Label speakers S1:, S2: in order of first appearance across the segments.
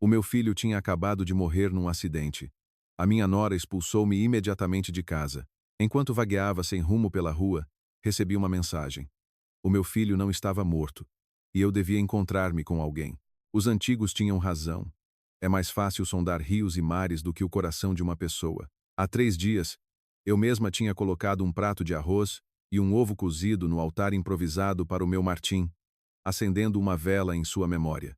S1: O meu filho tinha acabado de morrer num acidente. A minha nora expulsou-me imediatamente de casa. Enquanto vagueava sem rumo pela rua, recebi uma mensagem. O meu filho não estava morto, e eu devia encontrar-me com alguém. Os antigos tinham razão. É mais fácil sondar rios e mares do que o coração de uma pessoa. Há 3 dias, eu mesma tinha colocado um prato de arroz e um ovo cozido no altar improvisado para o meu Martim, acendendo uma vela em sua memória.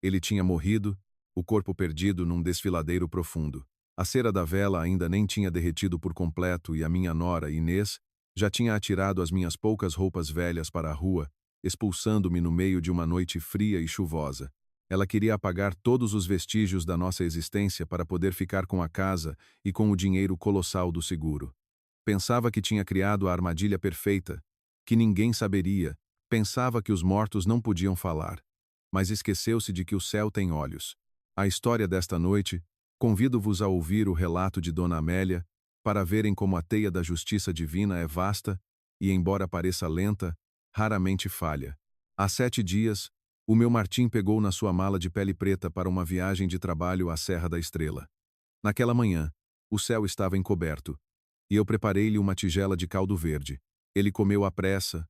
S1: Ele tinha morrido, o corpo perdido num desfiladeiro profundo. A cera da vela ainda nem tinha derretido por completo e a minha nora, Inês, já tinha atirado as minhas poucas roupas velhas para a rua, expulsando-me no meio de uma noite fria e chuvosa. Ela queria apagar todos os vestígios da nossa existência para poder ficar com a casa e com o dinheiro colossal do seguro. Pensava que tinha criado a armadilha perfeita, que ninguém saberia, pensava que os mortos não podiam falar. Mas esqueceu-se de que o céu tem olhos. A história desta noite, convido-vos a ouvir o relato de Dona Amélia, para verem como a teia da justiça divina é vasta e, embora pareça lenta, raramente falha. Há 7 dias, o meu Martim pegou na sua mala de pele preta para uma viagem de trabalho à Serra da Estrela. Naquela manhã, o céu estava encoberto, e eu preparei-lhe uma tigela de caldo verde. Ele comeu à pressa,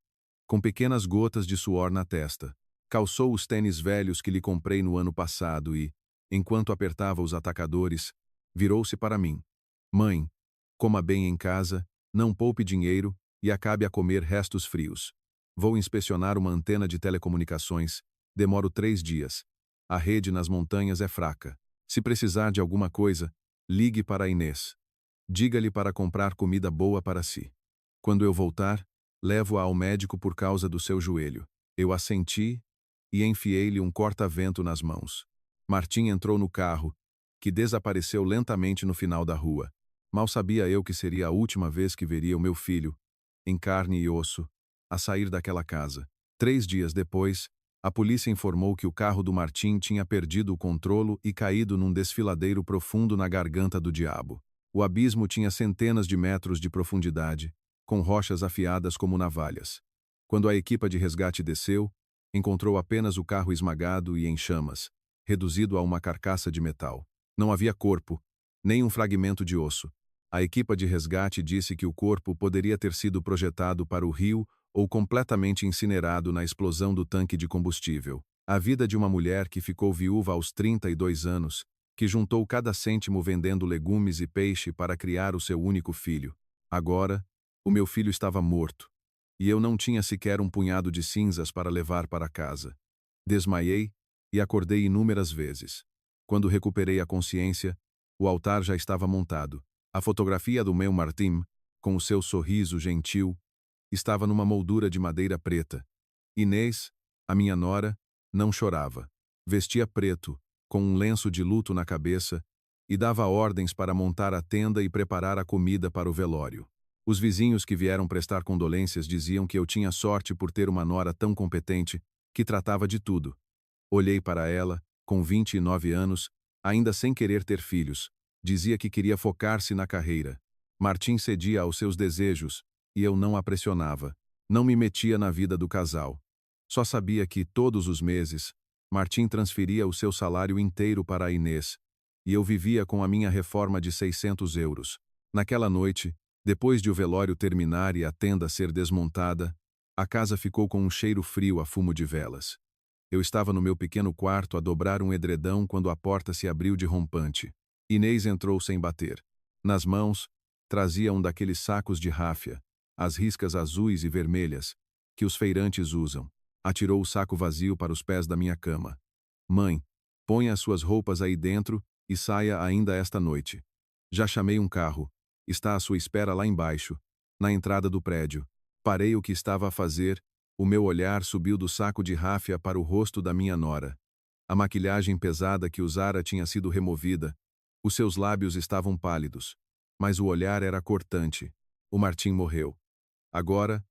S1: com pequenas gotas de suor na testa. Calçou os tênis velhos que lhe comprei no ano passado e, enquanto apertava os atacadores, virou-se para mim. Mãe, coma bem em casa, não poupe dinheiro e acabe a comer restos frios. Vou inspecionar uma antena de telecomunicações. Demoro 3 dias. A rede nas montanhas é fraca. Se precisar de alguma coisa, ligue para a Inês. Diga-lhe para comprar comida boa para si. Quando eu voltar, levo-a ao médico por causa do seu joelho. Eu assenti e enfiei-lhe um corta-vento nas mãos. Martim entrou no carro, que desapareceu lentamente no final da rua. Mal sabia eu que seria a última vez que veria o meu filho, em carne e osso, a sair daquela casa. 3 dias depois, a polícia informou que o carro do Martim tinha perdido o controlo e caído num desfiladeiro profundo na garganta do diabo. O abismo tinha centenas de metros de profundidade, com rochas afiadas como navalhas. Quando a equipa de resgate desceu, encontrou apenas o carro esmagado e em chamas, reduzido a uma carcaça de metal. Não havia corpo, nem um fragmento de osso. A equipa de resgate disse que o corpo poderia ter sido projetado para o rio ou completamente incinerado na explosão do tanque de combustível. A vida de uma mulher que ficou viúva aos 32 anos, que juntou cada cêntimo vendendo legumes e peixe para criar o seu único filho. Agora, o meu filho estava morto, e eu não tinha sequer um punhado de cinzas para levar para casa. Desmaiei e acordei inúmeras vezes. Quando recuperei a consciência, o altar já estava montado. A fotografia do meu Martim, com o seu sorriso gentil, estava numa moldura de madeira preta. Inês, a minha nora, não chorava. Vestia preto, com um lenço de luto na cabeça, e dava ordens para montar a tenda e preparar a comida para o velório. Os vizinhos que vieram prestar condolências diziam que eu tinha sorte por ter uma nora tão competente, que tratava de tudo. Olhei para ela, com 29 anos, ainda sem querer ter filhos. Dizia que queria focar-se na carreira. Martim cedia aos seus desejos, e eu não a pressionava. Não me metia na vida do casal. Só sabia que, todos os meses, Martim transferia o seu salário inteiro para a Inês, e eu vivia com a minha reforma de 600 euros. Naquela noite, depois de o velório terminar e a tenda ser desmontada, a casa ficou com um cheiro frio a fumo de velas. Eu estava no meu pequeno quarto a dobrar um edredão quando a porta se abriu de rompante. Inês entrou sem bater. Nas mãos, trazia um daqueles sacos de ráfia, as riscas azuis e vermelhas, que os feirantes usam. Atirou o saco vazio para os pés da minha cama. Mãe, ponha as suas roupas aí dentro e saia ainda esta noite. Já chamei um carro. Está à sua espera lá embaixo, na entrada do prédio. Parei o que estava a fazer, o meu olhar subiu do saco de ráfia para o rosto da minha nora. A maquilhagem pesada que usara tinha sido removida. Os seus lábios estavam pálidos, mas o olhar era cortante. O Martim morreu. Agora,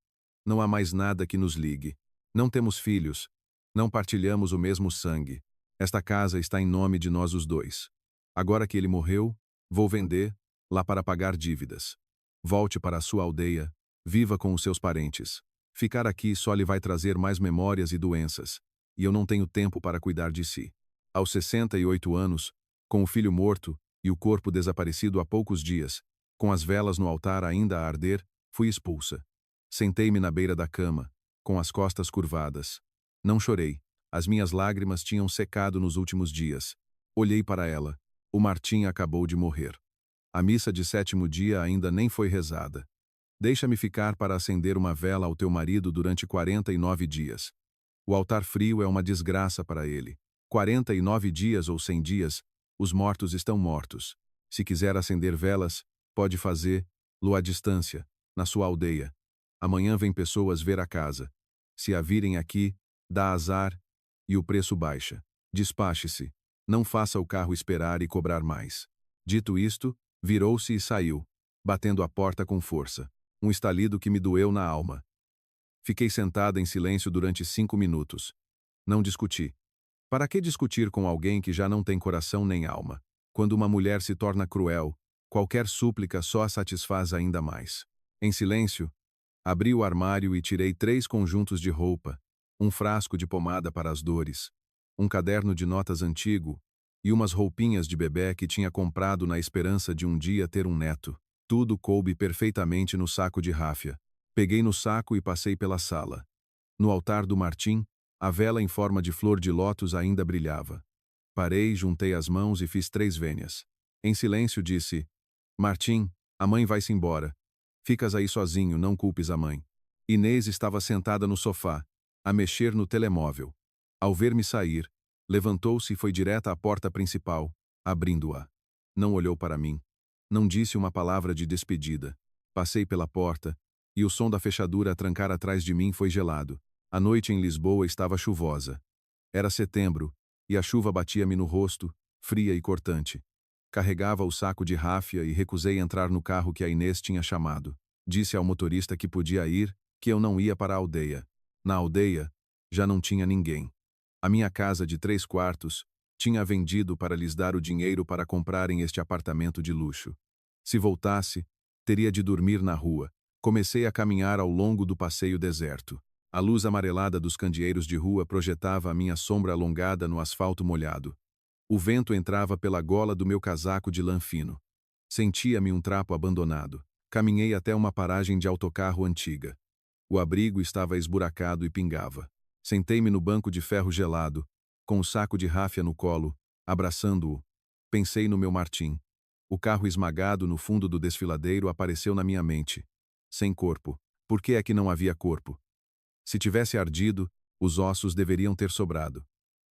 S1: não há mais nada que nos ligue. Não temos filhos. Não partilhamos o mesmo sangue. Esta casa está em nome de nós os dois. Agora que ele morreu, vou vender, lá para pagar dívidas. Volte para a sua aldeia, viva com os seus parentes. Ficar aqui só lhe vai trazer mais memórias e doenças, e eu não tenho tempo para cuidar de si. Aos 68 anos, com o filho morto e o corpo desaparecido há poucos dias, com as velas no altar ainda a arder, fui expulsa. Sentei-me na beira da cama, com as costas curvadas. Não chorei. As minhas lágrimas tinham secado nos últimos dias. Olhei para ela. O Martim acabou de morrer. A missa de 7º dia ainda nem foi rezada. Deixa-me ficar para acender uma vela ao teu marido durante 49 dias. O altar frio é uma desgraça para ele. 49 dias ou 100 dias, os mortos estão mortos. Se quiser acender velas, pode fazer-lo à distância, na sua aldeia. Amanhã vem pessoas ver a casa. Se a virem aqui, dá azar e o preço baixa. Despache-se. Não faça o carro esperar e cobrar mais. Dito isto, virou-se e saiu, batendo a porta com força. Um estalido que me doeu na alma. Fiquei sentada em silêncio durante 5 minutos. Não discuti. Para que discutir com alguém que já não tem coração nem alma? Quando uma mulher se torna cruel, qualquer súplica só a satisfaz ainda mais. Em silêncio, abri o armário e tirei 3 conjuntos de roupa, um frasco de pomada para as dores, um caderno de notas antigo e umas roupinhas de bebê que tinha comprado na esperança de um dia ter um neto. Tudo coube perfeitamente no saco de ráfia. Peguei no saco e passei pela sala. No altar do Martim, a vela em forma de flor de lótus ainda brilhava. Parei, juntei as mãos e fiz 3 vênias. Em silêncio disse: Martim, a mãe vai-se embora. Ficas aí sozinho, não culpes a mãe. Inês estava sentada no sofá, a mexer no telemóvel. Ao ver-me sair, levantou-se e foi direta à porta principal, abrindo-a. Não olhou para mim. Não disse uma palavra de despedida. Passei pela porta, e o som da fechadura a trancar atrás de mim foi gelado. A noite em Lisboa estava chuvosa. Era setembro, e a chuva batia-me no rosto, fria e cortante. Carregava o saco de ráfia e recusei entrar no carro que a Inês tinha chamado. Disse ao motorista que podia ir, que eu não ia para a aldeia. Na aldeia, já não tinha ninguém. A minha casa de 3 quartos, tinha vendido para lhes dar o dinheiro para comprarem este apartamento de luxo. Se voltasse, teria de dormir na rua. Comecei a caminhar ao longo do passeio deserto. A luz amarelada dos candeeiros de rua projetava a minha sombra alongada no asfalto molhado. O vento entrava pela gola do meu casaco de lã fino. Sentia-me um trapo abandonado. Caminhei até uma paragem de autocarro antiga. O abrigo estava esburacado e pingava. Sentei-me no banco de ferro gelado, com o saco de ráfia no colo, abraçando-o. Pensei no meu Martim. O carro esmagado no fundo do desfiladeiro apareceu na minha mente. Sem corpo. Por que é que não havia corpo? Se tivesse ardido, os ossos deveriam ter sobrado.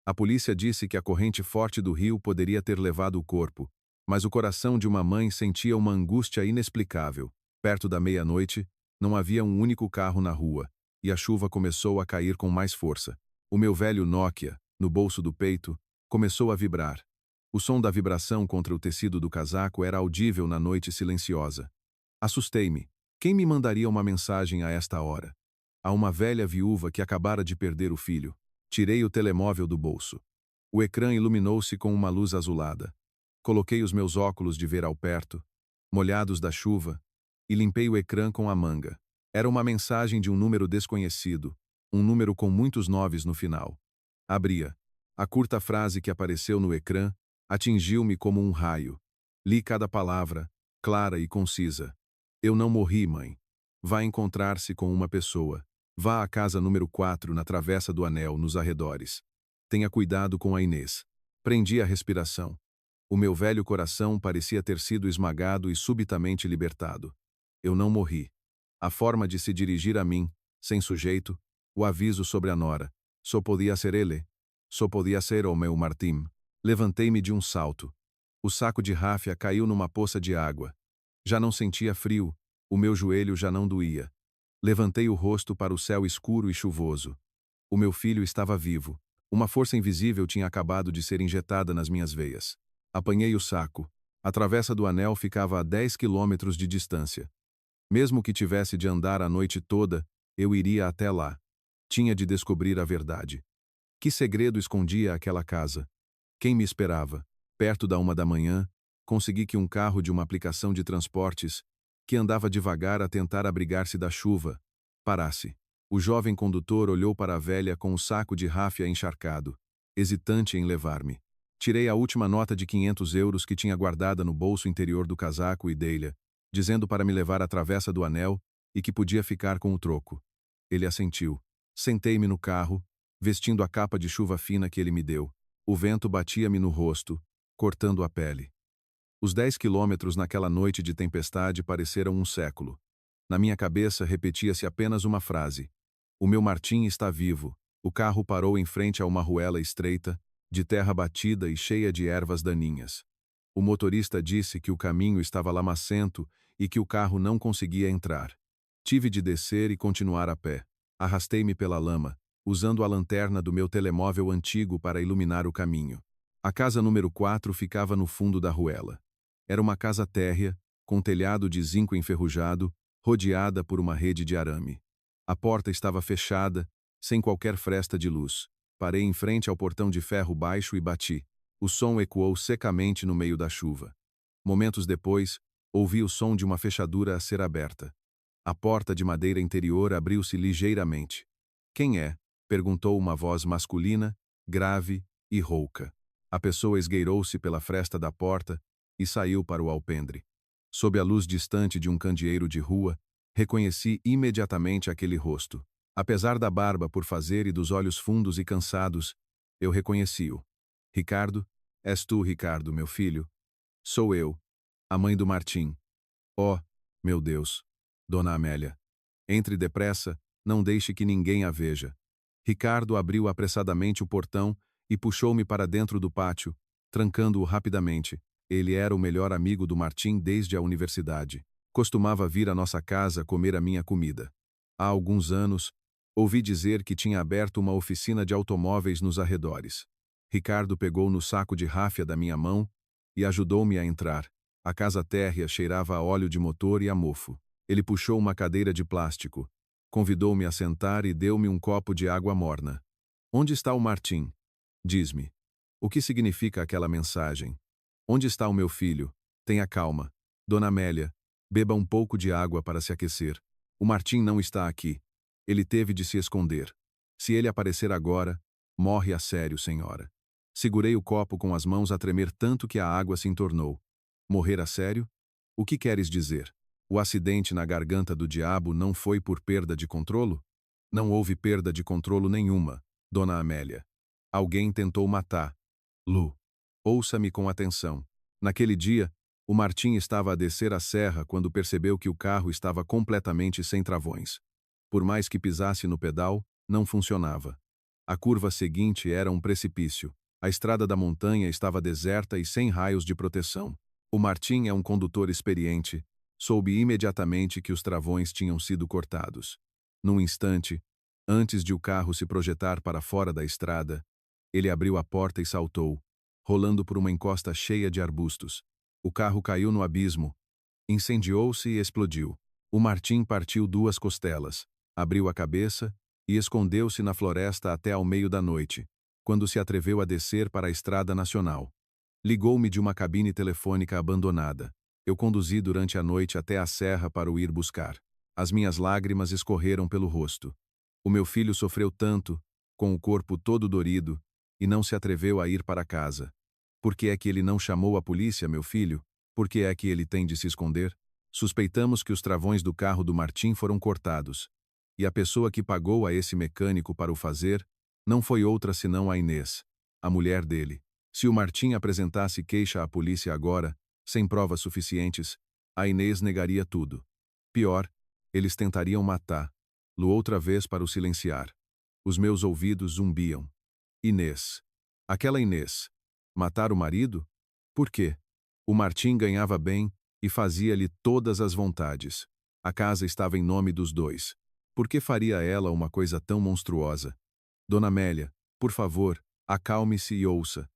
S1: A polícia disse que a corrente forte do rio poderia ter levado o corpo, mas o coração de uma mãe sentia uma angústia inexplicável. Perto da meia-noite, não havia um único carro na rua, e a chuva começou a cair com mais força. O meu velho Nokia, no bolso do peito, começou a vibrar. O som da vibração contra o tecido do casaco era audível na noite silenciosa. Assustei-me. Quem me mandaria uma mensagem a esta hora? A uma velha viúva que acabara de perder o filho. Tirei o telemóvel do bolso. O ecrã iluminou-se com uma luz azulada. Coloquei os meus óculos de ver ao perto, molhados da chuva, e limpei o ecrã com a manga. Era uma mensagem de um número desconhecido, um número com muitos 9s no final. Abria. A curta frase que apareceu no ecrã atingiu-me como um raio. Li cada palavra, clara e concisa. Eu não morri, mãe. Vá encontrar-se com uma pessoa. Vá à casa número 4 na Travessa do Anel, nos arredores. Tenha cuidado com a Inês. Prendi a respiração. O meu velho coração parecia ter sido esmagado e subitamente libertado. Eu não morri. A forma de se dirigir a mim, sem sujeito, o aviso sobre a nora. Só podia ser ele. Só podia ser o meu Martim. Levantei-me de um salto. O saco de ráfia caiu numa poça de água. Já não sentia frio, o meu joelho já não doía. Levantei o rosto para o céu escuro e chuvoso. O meu filho estava vivo. Uma força invisível tinha acabado de ser injetada nas minhas veias. Apanhei o saco. A Travessa do Anel ficava a 10 quilômetros de distância. Mesmo que tivesse de andar a noite toda, eu iria até lá. Tinha de descobrir a verdade. Que segredo escondia aquela casa? Quem me esperava? Perto da 1 da manhã, consegui que um carro de uma aplicação de transportes, que andava devagar a tentar abrigar-se da chuva, parasse. O jovem condutor olhou para a velha com o saco de ráfia encharcado, hesitante em levar-me. Tirei a última nota de 500 euros que tinha guardada no bolso interior do casaco e dei-lhe, dizendo para me levar à Travessa do Anel e que podia ficar com o troco. Ele assentiu. Sentei-me no carro, vestindo a capa de chuva fina que ele me deu. O vento batia-me no rosto, cortando a pele. Os 10 quilômetros naquela noite de tempestade pareceram um século. Na minha cabeça repetia-se apenas uma frase. O meu Martim está vivo. O carro parou em frente a uma ruela estreita, de terra batida e cheia de ervas daninhas. O motorista disse que o caminho estava lamacento e que o carro não conseguia entrar. Tive de descer e continuar a pé. Arrastei-me pela lama, usando a lanterna do meu telemóvel antigo para iluminar o caminho. A casa número 4 ficava no fundo da ruela. Era uma casa térrea, com telhado de zinco enferrujado, rodeada por uma rede de arame. A porta estava fechada, sem qualquer fresta de luz. Parei em frente ao portão de ferro baixo e bati. O som ecoou secamente no meio da chuva. Momentos depois, ouvi o som de uma fechadura a ser aberta. A porta de madeira interior abriu-se ligeiramente. "Quem é?" perguntou uma voz masculina, grave e rouca. A pessoa esgueirou-se pela fresta da porta e saiu para o alpendre. Sob a luz distante de um candeeiro de rua, reconheci imediatamente aquele rosto. Apesar da barba por fazer e dos olhos fundos e cansados, eu reconheci-o. "Ricardo? És tu, Ricardo, meu filho?" "Sou eu, a mãe do Martim." "Oh, meu Deus. Dona Amélia. Entre depressa, não deixe que ninguém a veja." Ricardo abriu apressadamente o portão e puxou-me para dentro do pátio, trancando-o rapidamente. Ele era o melhor amigo do Martim desde a universidade. Costumava vir à nossa casa comer a minha comida. Há alguns anos, ouvi dizer que tinha aberto uma oficina de automóveis nos arredores. Ricardo pegou no saco de ráfia da minha mão e ajudou-me a entrar. A casa térrea cheirava a óleo de motor e a mofo. Ele puxou uma cadeira de plástico, convidou-me a sentar e deu-me um copo de água morna. "Onde está o Martim? Diz-me. O que significa aquela mensagem? Onde está o meu filho? Tenha calma. Dona Amélia, beba um pouco de água para se aquecer. O Martim não está aqui. Ele teve de se esconder. Se ele aparecer agora, morre a sério, senhora." Segurei o copo com as mãos a tremer tanto que a água se entornou. "Morrer a sério? O que queres dizer? O acidente na garganta do diabo não foi por perda de controlo?" "Não houve perda de controlo nenhuma, Dona Amélia. Alguém tentou matar. Lu, ouça-me com atenção. Naquele dia, o Martim estava a descer a serra quando percebeu que o carro estava completamente sem travões. Por mais que pisasse no pedal, não funcionava. A curva seguinte era um precipício. A estrada da montanha estava deserta e sem raios de proteção. O Martim é um condutor experiente. Soube imediatamente que os travões tinham sido cortados. Num instante, antes de o carro se projetar para fora da estrada, ele abriu a porta e saltou, rolando por uma encosta cheia de arbustos. O carro caiu no abismo, incendiou-se e explodiu. O Martim partiu 2 costelas, abriu a cabeça e escondeu-se na floresta até ao meio da noite, quando se atreveu a descer para a estrada nacional. Ligou-me de uma cabine telefônica abandonada. Eu conduzi durante a noite até a serra para o ir buscar. As minhas lágrimas escorreram pelo rosto. O meu filho sofreu tanto, com o corpo todo dorido, e não se atreveu a ir para casa. Por que é que ele não chamou a polícia, meu filho? Por que é que ele tem de se esconder? Suspeitamos que os travões do carro do Martim foram cortados. E a pessoa que pagou a esse mecânico para o fazer não foi outra senão a Inês, a mulher dele. Se o Martim apresentasse queixa à polícia agora, sem provas suficientes, a Inês negaria tudo. Pior, eles tentariam matá-lo outra vez para o silenciar. Os meus ouvidos zumbiam. Inês. Aquela Inês. Matar o marido? Por quê? O Martim ganhava bem e fazia-lhe todas as vontades. A casa estava em nome dos dois. Por que faria ela uma coisa tão monstruosa? Dona Amélia, por favor, acalme-se e ouça.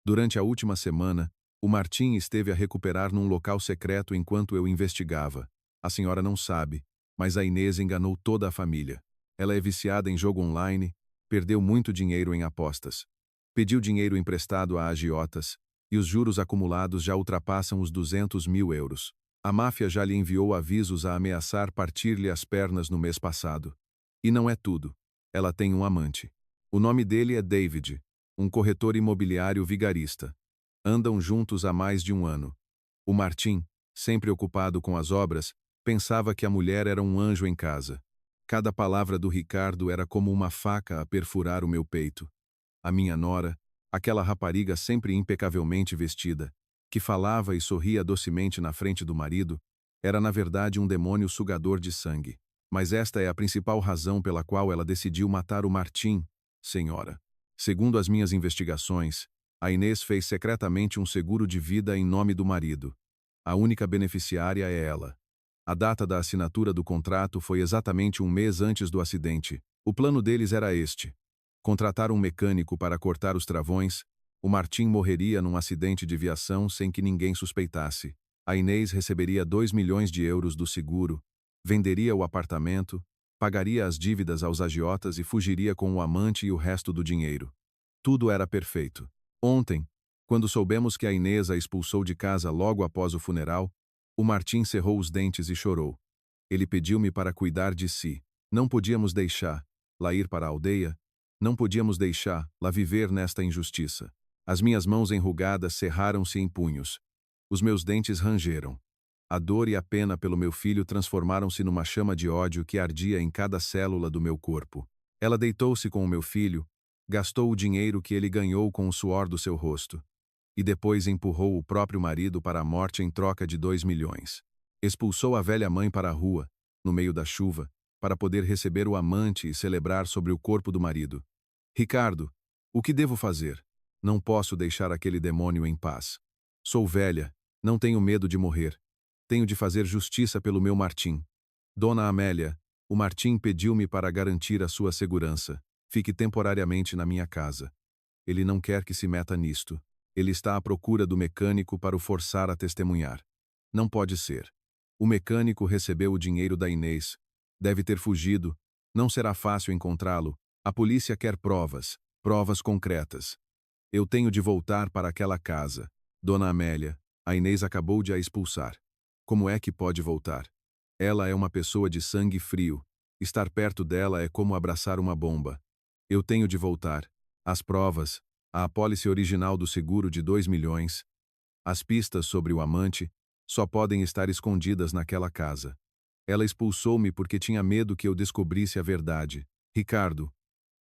S1: Durante a última semana, o Martim esteve a recuperar num local secreto enquanto eu investigava. A senhora não sabe, mas a Inês enganou toda a família. Ela é viciada em jogo online, perdeu muito dinheiro em apostas. Pediu dinheiro emprestado a agiotas, e os juros acumulados já ultrapassam os 200 mil euros. A máfia já lhe enviou avisos a ameaçar partir-lhe as pernas no mês passado. E não é tudo. Ela tem um amante. O nome dele é David, um corretor imobiliário vigarista. Andam juntos há mais de um ano. O Martim, sempre ocupado com as obras, pensava que a mulher era um anjo em casa. Cada palavra do Ricardo era como uma faca a perfurar o meu peito. A minha nora, aquela rapariga sempre impecavelmente vestida, que falava e sorria docemente na frente do marido, era na verdade um demônio sugador de sangue. Mas esta é a principal razão pela qual ela decidiu matar o Martim, senhora. Segundo as minhas investigações, a Inês fez secretamente um seguro de vida em nome do marido. A única beneficiária é ela. A data da assinatura do contrato foi exatamente um mês antes do acidente. O plano deles era este: contratar um mecânico para cortar os travões. O Martim morreria num acidente de viação sem que ninguém suspeitasse. A Inês receberia 2 milhões de euros do seguro, venderia o apartamento, pagaria as dívidas aos agiotas e fugiria com o amante e o resto do dinheiro. Tudo era perfeito. Ontem, quando soubemos que a Inês a expulsou de casa logo após o funeral, o Martim cerrou os dentes e chorou. Ele pediu-me para cuidar de si. Não podíamos deixá-la ir para a aldeia, não podíamos deixá-la viver nesta injustiça. As minhas mãos enrugadas cerraram-se em punhos. Os meus dentes rangeram. A dor e a pena pelo meu filho transformaram-se numa chama de ódio que ardia em cada célula do meu corpo. Ela deitou-se com o meu filho, gastou o dinheiro que ele ganhou com o suor do seu rosto. E depois empurrou o próprio marido para a morte em troca de 2 milhões. Expulsou a velha mãe para a rua, no meio da chuva, para poder receber o amante e celebrar sobre o corpo do marido. Ricardo, o que devo fazer? Não posso deixar aquele demônio em paz. Sou velha, não tenho medo de morrer. Tenho de fazer justiça pelo meu Martim. Dona Amélia, o Martim pediu-me para garantir a sua segurança. Fique temporariamente na minha casa. Ele não quer que se meta nisto. Ele está à procura do mecânico para o forçar a testemunhar. Não pode ser. O mecânico recebeu o dinheiro da Inês. Deve ter fugido. Não será fácil encontrá-lo. A polícia quer provas, provas concretas. Eu tenho de voltar para aquela casa. Dona Amélia, a Inês acabou de a expulsar. Como é que pode voltar? Ela é uma pessoa de sangue frio. Estar perto dela é como abraçar uma bomba. Eu tenho de voltar. As provas, a apólice original do seguro de 2 milhões, as pistas sobre o amante, só podem estar escondidas naquela casa. Ela expulsou-me porque tinha medo que eu descobrisse a verdade. Ricardo,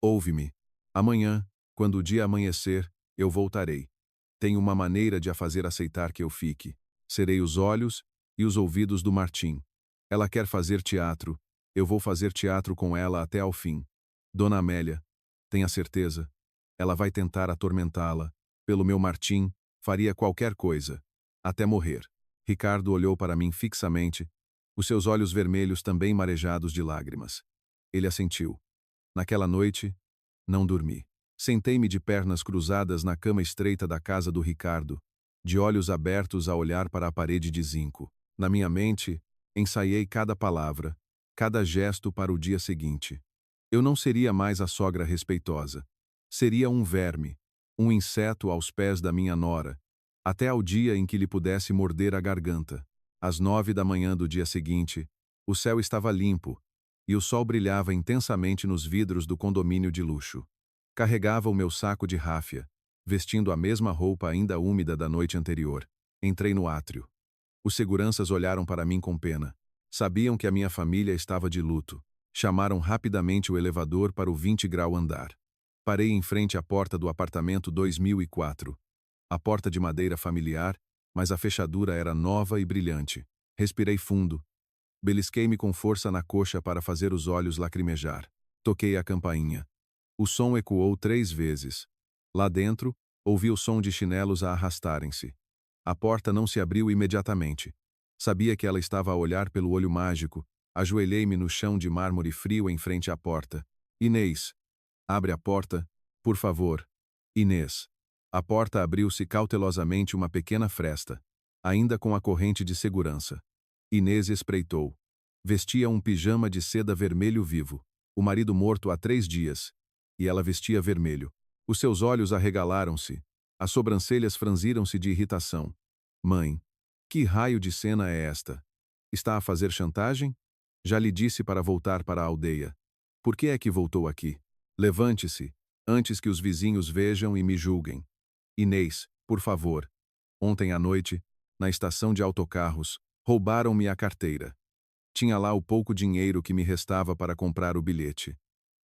S1: ouve-me. Amanhã, quando o dia amanhecer, eu voltarei. Tenho uma maneira de a fazer aceitar que eu fique. Serei os olhos e os ouvidos do Martim. Ela quer fazer teatro. Eu vou fazer teatro com ela até ao fim. Dona Amélia, tenha certeza. Ela vai tentar atormentá-la. Pelo meu Martim, faria qualquer coisa. Até morrer. Ricardo olhou para mim fixamente, os seus olhos vermelhos também marejados de lágrimas. Ele assentiu. Naquela noite, não dormi. Sentei-me de pernas cruzadas na cama estreita da casa do Ricardo, de olhos abertos a olhar para a parede de zinco. Na minha mente, ensaiei cada palavra, cada gesto para o dia seguinte. Eu não seria mais a sogra respeitosa. Seria um verme, um inseto aos pés da minha nora, até ao dia em que lhe pudesse morder a garganta. Às 9 da manhã do dia seguinte, o céu estava limpo, e o sol brilhava intensamente nos vidros do condomínio de luxo. Carregava o meu saco de ráfia, vestindo a mesma roupa ainda úmida da noite anterior. Entrei no átrio. Os seguranças olharam para mim com pena. Sabiam que a minha família estava de luto. Chamaram rapidamente o elevador para o 20º andar. Parei em frente à porta do apartamento 2004. A porta de madeira familiar, mas a fechadura era nova e brilhante. Respirei fundo. Belisquei-me com força na coxa para fazer os olhos lacrimejar. Toquei a campainha. O som ecoou 3 vezes. Lá dentro, ouvi o som de chinelos a arrastarem-se. A porta não se abriu imediatamente. Sabia que ela estava a olhar pelo olho mágico. Ajoelhei-me no chão de mármore frio em frente à porta. Inês, abre a porta, por favor. Inês. A porta abriu-se cautelosamente uma pequena fresta, ainda com a corrente de segurança. Inês espreitou. Vestia um pijama de seda vermelho vivo. O marido morto há 3 dias. E ela vestia vermelho. Os seus olhos arregalaram-se. As sobrancelhas franziram-se de irritação. Mãe, que raio de cena é esta? Está a fazer chantagem? Já lhe disse para voltar para a aldeia. Por que é que voltou aqui? Levante-se, antes que os vizinhos vejam e me julguem. Inês, Por favor. Ontem à noite, na estação de autocarros, roubaram-me a carteira. Tinha lá o pouco dinheiro que me restava para comprar o bilhete.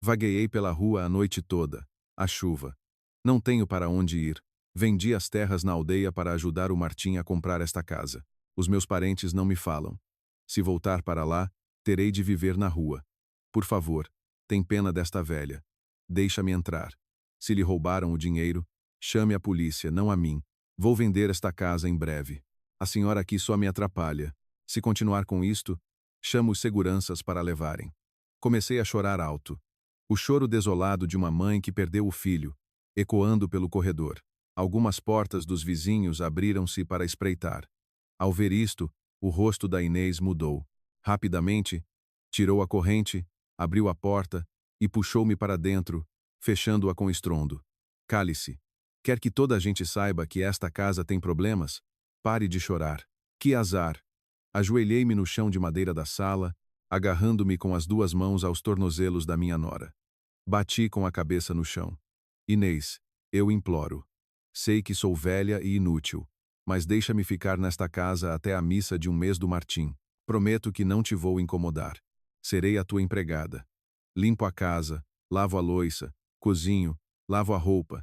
S1: Vagueei pela rua a noite toda. A chuva. Não tenho para onde ir. Vendi as terras na aldeia para ajudar o Martim a comprar esta casa. Os meus parentes não me falam. Se voltar para lá, terei de viver na rua. Por favor, tem pena desta velha. Deixa-me entrar. Se lhe roubaram o dinheiro, chame a polícia, não a mim. Vou vender esta casa em breve. A senhora aqui só me atrapalha. Se continuar com isto, chamo os seguranças para levarem. Comecei a chorar alto. O choro desolado de uma mãe que perdeu o filho, ecoando pelo corredor. Algumas portas dos vizinhos abriram-se para espreitar. Ao ver isto, o rosto da Inês mudou. Rapidamente, tirou a corrente, abriu a porta e puxou-me para dentro, fechando-a com estrondo. Cale-se. Quer que toda a gente saiba que esta casa tem problemas? Pare de chorar. Que azar! Ajoelhei-me no chão de madeira da sala, agarrando-me com as duas mãos aos tornozelos da minha nora. Bati com a cabeça no chão. Inês, eu imploro. Sei que sou velha e inútil, mas deixa-me ficar nesta casa até a missa de um mês do Martim. Prometo que não te vou incomodar. Serei a tua empregada. Limpo a casa, lavo a louça, cozinho, lavo a roupa.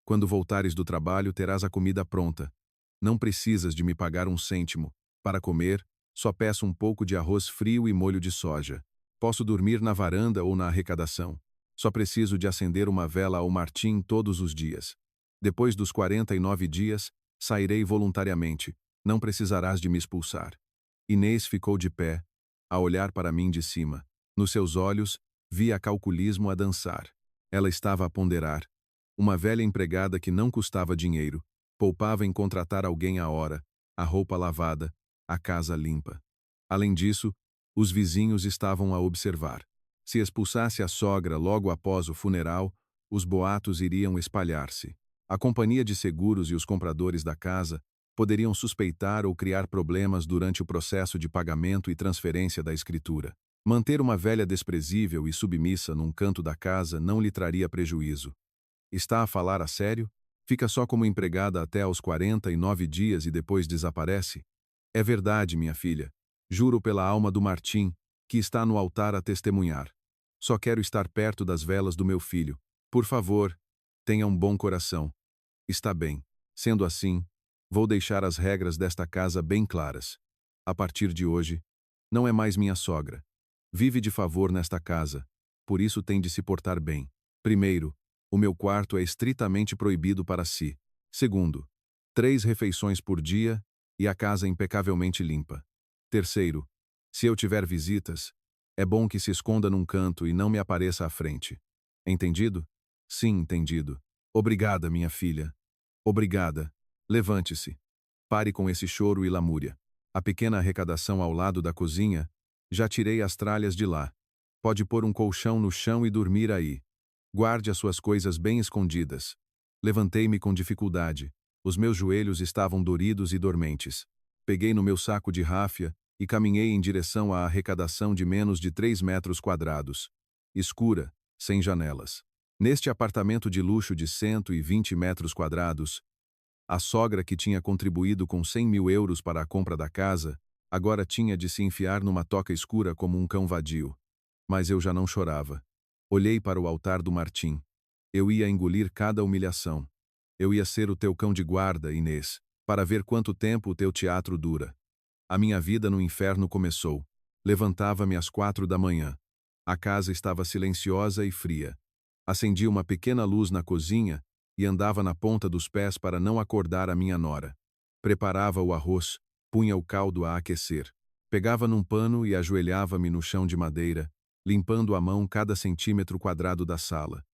S1: Quando voltares do trabalho, terás a comida pronta. Não precisas de me pagar um cêntimo. Para comer, só peço um pouco de arroz frio e molho de soja. Posso dormir na varanda ou na arrecadação. Só preciso de acender uma vela ao Martim todos os dias. Depois dos 49 dias, sairei voluntariamente. Não precisarás de me expulsar. Inês ficou de pé, a olhar para mim de cima. Nos seus olhos, via calculismo a dançar. Ela estava a ponderar. Uma velha empregada que não custava dinheiro, poupava em contratar alguém à hora, a roupa lavada, a casa limpa. Além disso, os vizinhos estavam a observar. Se expulsasse a sogra logo após o funeral, os boatos iriam espalhar-se. A companhia de seguros e os compradores da casa poderiam suspeitar ou criar problemas durante o processo de pagamento e transferência da escritura. Manter uma velha desprezível e submissa num canto da casa não lhe traria prejuízo. Está a falar a sério? Fica só como empregada até aos 49 dias e depois desaparece? É verdade, minha filha. Juro pela alma do Martim, que está no altar a testemunhar. Só quero estar perto das velas do meu filho. Por favor, tenha um bom coração. Está bem. Sendo assim, vou deixar as regras desta casa bem claras. A partir de hoje, não é mais minha sogra. Vive de favor nesta casa, por isso tem de se portar bem. Primeiro, o meu quarto é estritamente proibido para si. Segundo, 3 refeições por dia e a casa impecavelmente limpa. Terceiro, se eu tiver visitas, é bom que se esconda num canto e não me apareça à frente. Entendido? Sim, entendido. Obrigada, minha filha. Obrigada. Levante-se. Pare com esse choro e lamúria. A pequena arrecadação ao lado da cozinha, já tirei as tralhas de lá. Pode pôr um colchão no chão e dormir aí. Guarde as suas coisas bem escondidas. Levantei-me com dificuldade. Os meus joelhos estavam doridos e dormentes. Peguei no meu saco de ráfia e caminhei em direção à arrecadação de menos de 3 metros quadrados. Escura, sem janelas. Neste apartamento de luxo de 120 metros quadrados, a sogra que tinha contribuído com 100 mil euros para a compra da casa, agora tinha de se enfiar numa toca escura como um cão vadio. Mas eu já não chorava. Olhei para o altar do Martim. Eu ia engolir cada humilhação. Eu ia ser o teu cão de guarda, Inês, para ver quanto tempo o teu teatro dura. A minha vida no inferno começou. Levantava-me às 4 da manhã. A casa estava silenciosa e fria. Acendi uma pequena luz na cozinha e andava na ponta dos pés para não acordar a minha nora. Preparava o arroz, punha o caldo a aquecer. Pegava num pano e ajoelhava-me no chão de madeira, limpando à mão cada centímetro quadrado da sala.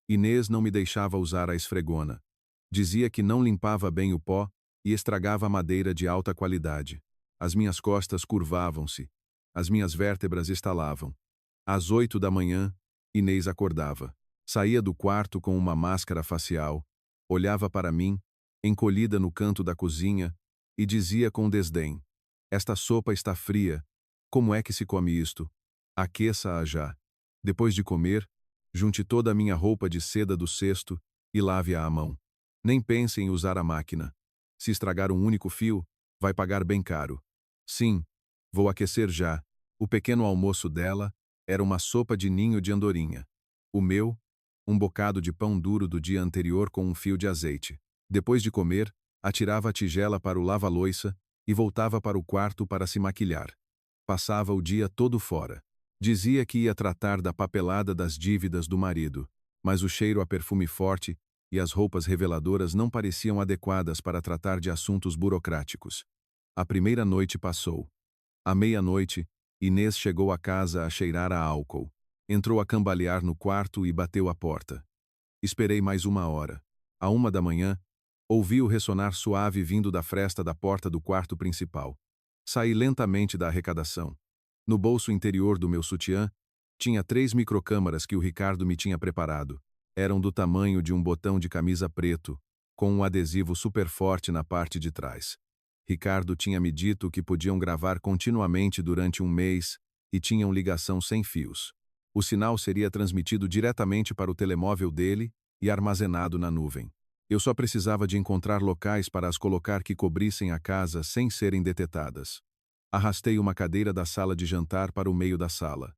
S1: Inês não me deixava usar a esfregona. Dizia que não limpava bem o pó e estragava a madeira de alta qualidade. As minhas costas curvavam-se. As minhas vértebras estalavam. Às 8 da manhã, Inês acordava. Saía do quarto com uma máscara facial, olhava para mim, encolhida no canto da cozinha, e dizia com desdém: "Esta sopa está fria. Como é que se come isto? Aqueça-a já. Depois de comer, junte toda a minha roupa de seda do cesto e lave-a à mão. Nem pense em usar a máquina. Se estragar um único fio, vai pagar bem caro. Sim, vou aquecer já. O pequeno almoço dela era uma sopa de ninho de andorinha. O meu, um bocado de pão duro do dia anterior com um fio de azeite. Depois de comer, atirava a tigela para o lava-loiça e voltava para o quarto para se maquilhar. Passava o dia todo fora. Dizia que ia tratar da papelada das dívidas do marido, mas o cheiro a perfume forte e as roupas reveladoras não pareciam adequadas para tratar de assuntos burocráticos. A primeira noite passou. À meia-noite, Inês chegou à casa a cheirar a álcool. Entrou a cambalear no quarto e bateu à porta. Esperei mais 1 hora. À 1 da manhã, ouvi o ressonar suave vindo da fresta da porta do quarto principal. Saí lentamente da arrecadação. No bolso interior do meu sutiã, tinha 3 microcâmaras que o Ricardo me tinha preparado. Eram do tamanho de um botão de camisa preto, com um adesivo super forte na parte de trás. Ricardo tinha me dito que podiam gravar continuamente durante 1 mês e tinham ligação sem fios. O sinal seria transmitido diretamente para o telemóvel dele e armazenado na nuvem. Eu só precisava de encontrar locais para as colocar que cobrissem a casa sem serem detetadas. Arrastei uma cadeira da sala de jantar para o meio da sala.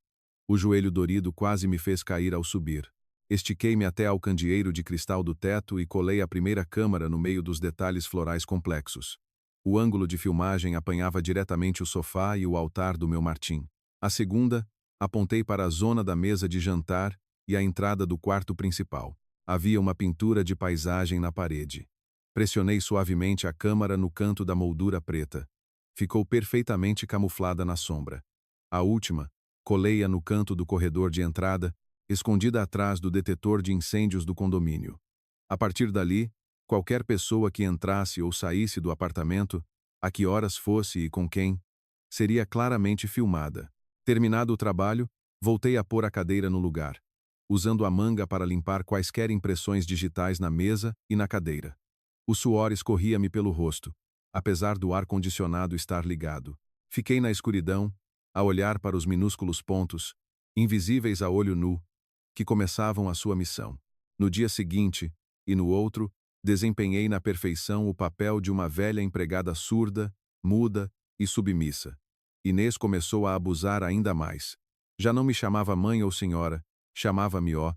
S1: O joelho dorido quase me fez cair ao subir. Estiquei-me até ao candeeiro de cristal do teto e colei a primeira câmara no meio dos detalhes florais complexos. O ângulo de filmagem apanhava diretamente o sofá e o altar do meu Martim. A segunda, apontei para a zona da mesa de jantar e a entrada do quarto principal. Havia uma pintura de paisagem na parede. Pressionei suavemente a câmara no canto da moldura preta. Ficou perfeitamente camuflada na sombra. A última, colei-a no canto do corredor de entrada, escondida atrás do detetor de incêndios do condomínio. A partir dali, qualquer pessoa que entrasse ou saísse do apartamento, a que horas fosse e com quem, seria claramente filmada. Terminado o trabalho, voltei a pôr a cadeira no lugar, usando a manga para limpar quaisquer impressões digitais na mesa e na cadeira. O suor escorria-me pelo rosto, apesar do ar-condicionado estar ligado. Fiquei na escuridão, a olhar para os minúsculos pontos, invisíveis a olho nu, que começavam a sua missão. No dia seguinte, e no outro, desempenhei na perfeição o papel de uma velha empregada surda, muda e submissa. Inês começou a abusar ainda mais. Já não me chamava mãe ou senhora, chamava-me ó,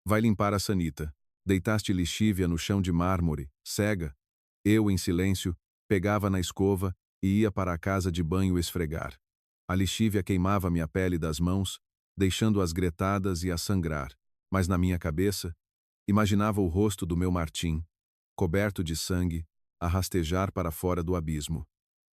S1: vai limpar a sanita. Deitaste lixívia no chão de mármore, cega. Eu, em silêncio, pegava na escova e ia para a casa de banho esfregar. A lixívia queimava-me a pele das mãos, deixando-as gretadas e a sangrar, mas na minha cabeça, imaginava o rosto do meu Martim, coberto de sangue, a rastejar para fora do abismo.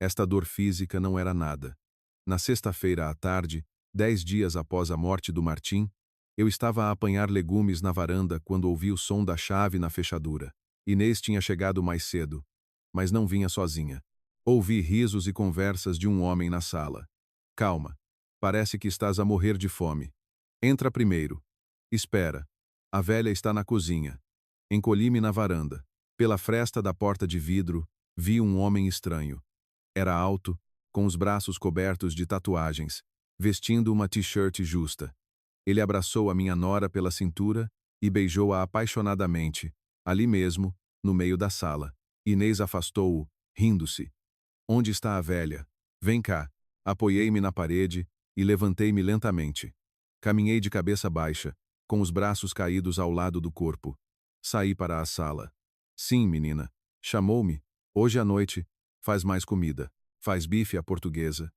S1: Esta dor física não era nada. Na sexta-feira à tarde, 10 dias após a morte do Martim, eu estava a apanhar legumes na varanda quando ouvi o som da chave na fechadura. Inês tinha chegado mais cedo, mas não vinha sozinha. Ouvi risos e conversas de um homem na sala. Calma, parece que estás a morrer de fome. Entra primeiro. Espera. A velha está na cozinha. Encolhi-me na varanda. Pela fresta da porta de vidro, vi um homem estranho. Era alto, com os braços cobertos de tatuagens, vestindo uma t-shirt justa. Ele abraçou a minha nora pela cintura e beijou-a apaixonadamente, ali mesmo, no meio da sala. Inês afastou-o, rindo-se. Onde está a velha? Vem cá. Apoiei-me na parede e levantei-me lentamente. Caminhei de cabeça baixa, com os braços caídos ao lado do corpo. Saí para a sala. Sim, menina. Chamou-me. Hoje à noite, faz mais comida. Faz bife à portuguesa.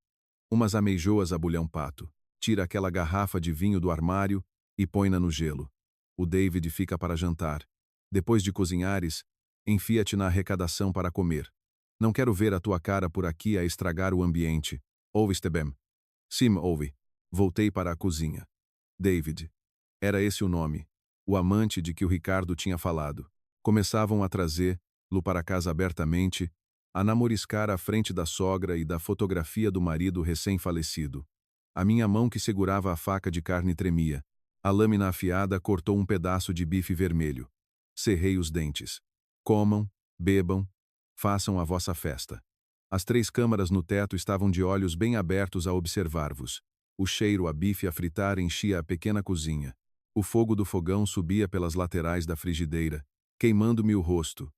S1: Umas ameijoas a bulhão-pato. Tira aquela garrafa de vinho do armário e põe-na no gelo. O David fica para jantar. Depois de cozinhares, enfia-te na arrecadação para comer. Não quero ver a tua cara por aqui a estragar o ambiente. Ouviste bem? Sim, ouve. Voltei para a cozinha. David. Era esse o nome. O amante de que o Ricardo tinha falado. Começavam a trazer-lo para casa abertamente, a namoriscar à frente da sogra e da fotografia do marido recém-falecido. A minha mão que segurava a faca de carne tremia. A lâmina afiada cortou um pedaço de bife vermelho. Cerrei os dentes. Comam, bebam, façam a vossa festa. As 3 câmaras no teto estavam de olhos bem abertos a observar-vos. O cheiro a bife a fritar enchia a pequena cozinha. O fogo do fogão subia pelas laterais da frigideira, queimando-me o rosto.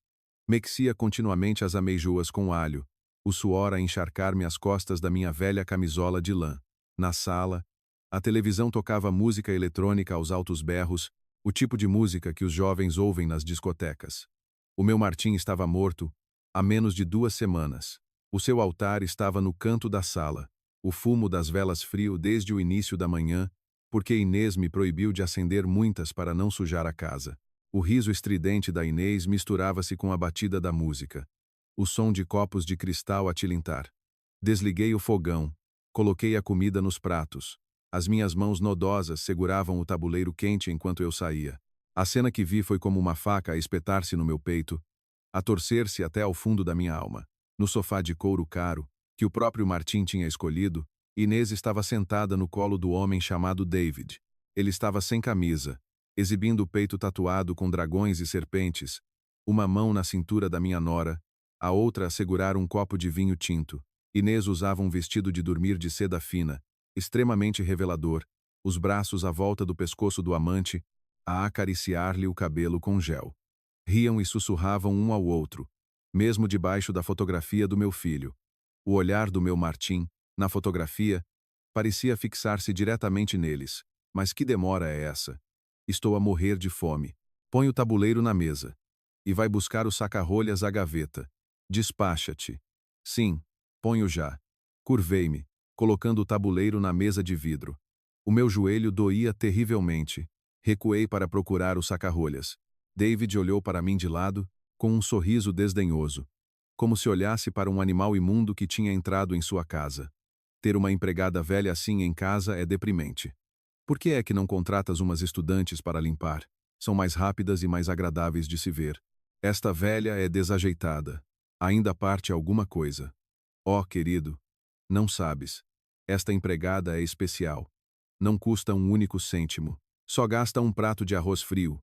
S1: Mexia continuamente as ameijoas com alho, o suor a encharcar-me as costas da minha velha camisola de lã. Na sala, a televisão tocava música eletrônica aos altos berros, o tipo de música que os jovens ouvem nas discotecas. O meu Martim estava morto há menos de 2 semanas. O seu altar estava no canto da sala. O fumo das velas frio desde o início da manhã, porque Inês me proibiu de acender muitas para não sujar a casa. O riso estridente da Inês misturava-se com a batida da música. O som de copos de cristal a tilintar. Desliguei o fogão. Coloquei a comida nos pratos. As minhas mãos nodosas seguravam o tabuleiro quente enquanto eu saía. A cena que vi foi como uma faca a espetar-se no meu peito, a torcer-se até ao fundo da minha alma. No sofá de couro caro, que o próprio Martim tinha escolhido, Inês estava sentada no colo do homem chamado David. Ele estava sem camisa, exibindo o peito tatuado com dragões e serpentes, uma mão na cintura da minha nora, a outra a segurar um copo de vinho tinto. Inês usava um vestido de dormir de seda fina, extremamente revelador, os braços à volta do pescoço do amante, a acariciar-lhe o cabelo com gel. Riam e sussurravam um ao outro, mesmo debaixo da fotografia do meu filho. O olhar do meu Martim, na fotografia, parecia fixar-se diretamente neles. Mas que demora é essa? Estou a morrer de fome. Põe o tabuleiro na mesa. E vai buscar o saca-rolhas à gaveta. Despacha-te. Sim, ponho já. Curvei-me, colocando o tabuleiro na mesa de vidro. O meu joelho doía terrivelmente. Recuei para procurar o saca-rolhas. David olhou para mim de lado, com um sorriso desdenhoso, como se olhasse para um animal imundo que tinha entrado em sua casa. Ter uma empregada velha assim em casa é deprimente. Por que é que não contratas umas estudantes para limpar? São mais rápidas e mais agradáveis de se ver. Esta velha é desajeitada. Ainda parte alguma coisa. Oh, querido, não sabes. Esta empregada é especial. Não custa um único cêntimo. Só gasta um prato de arroz frio.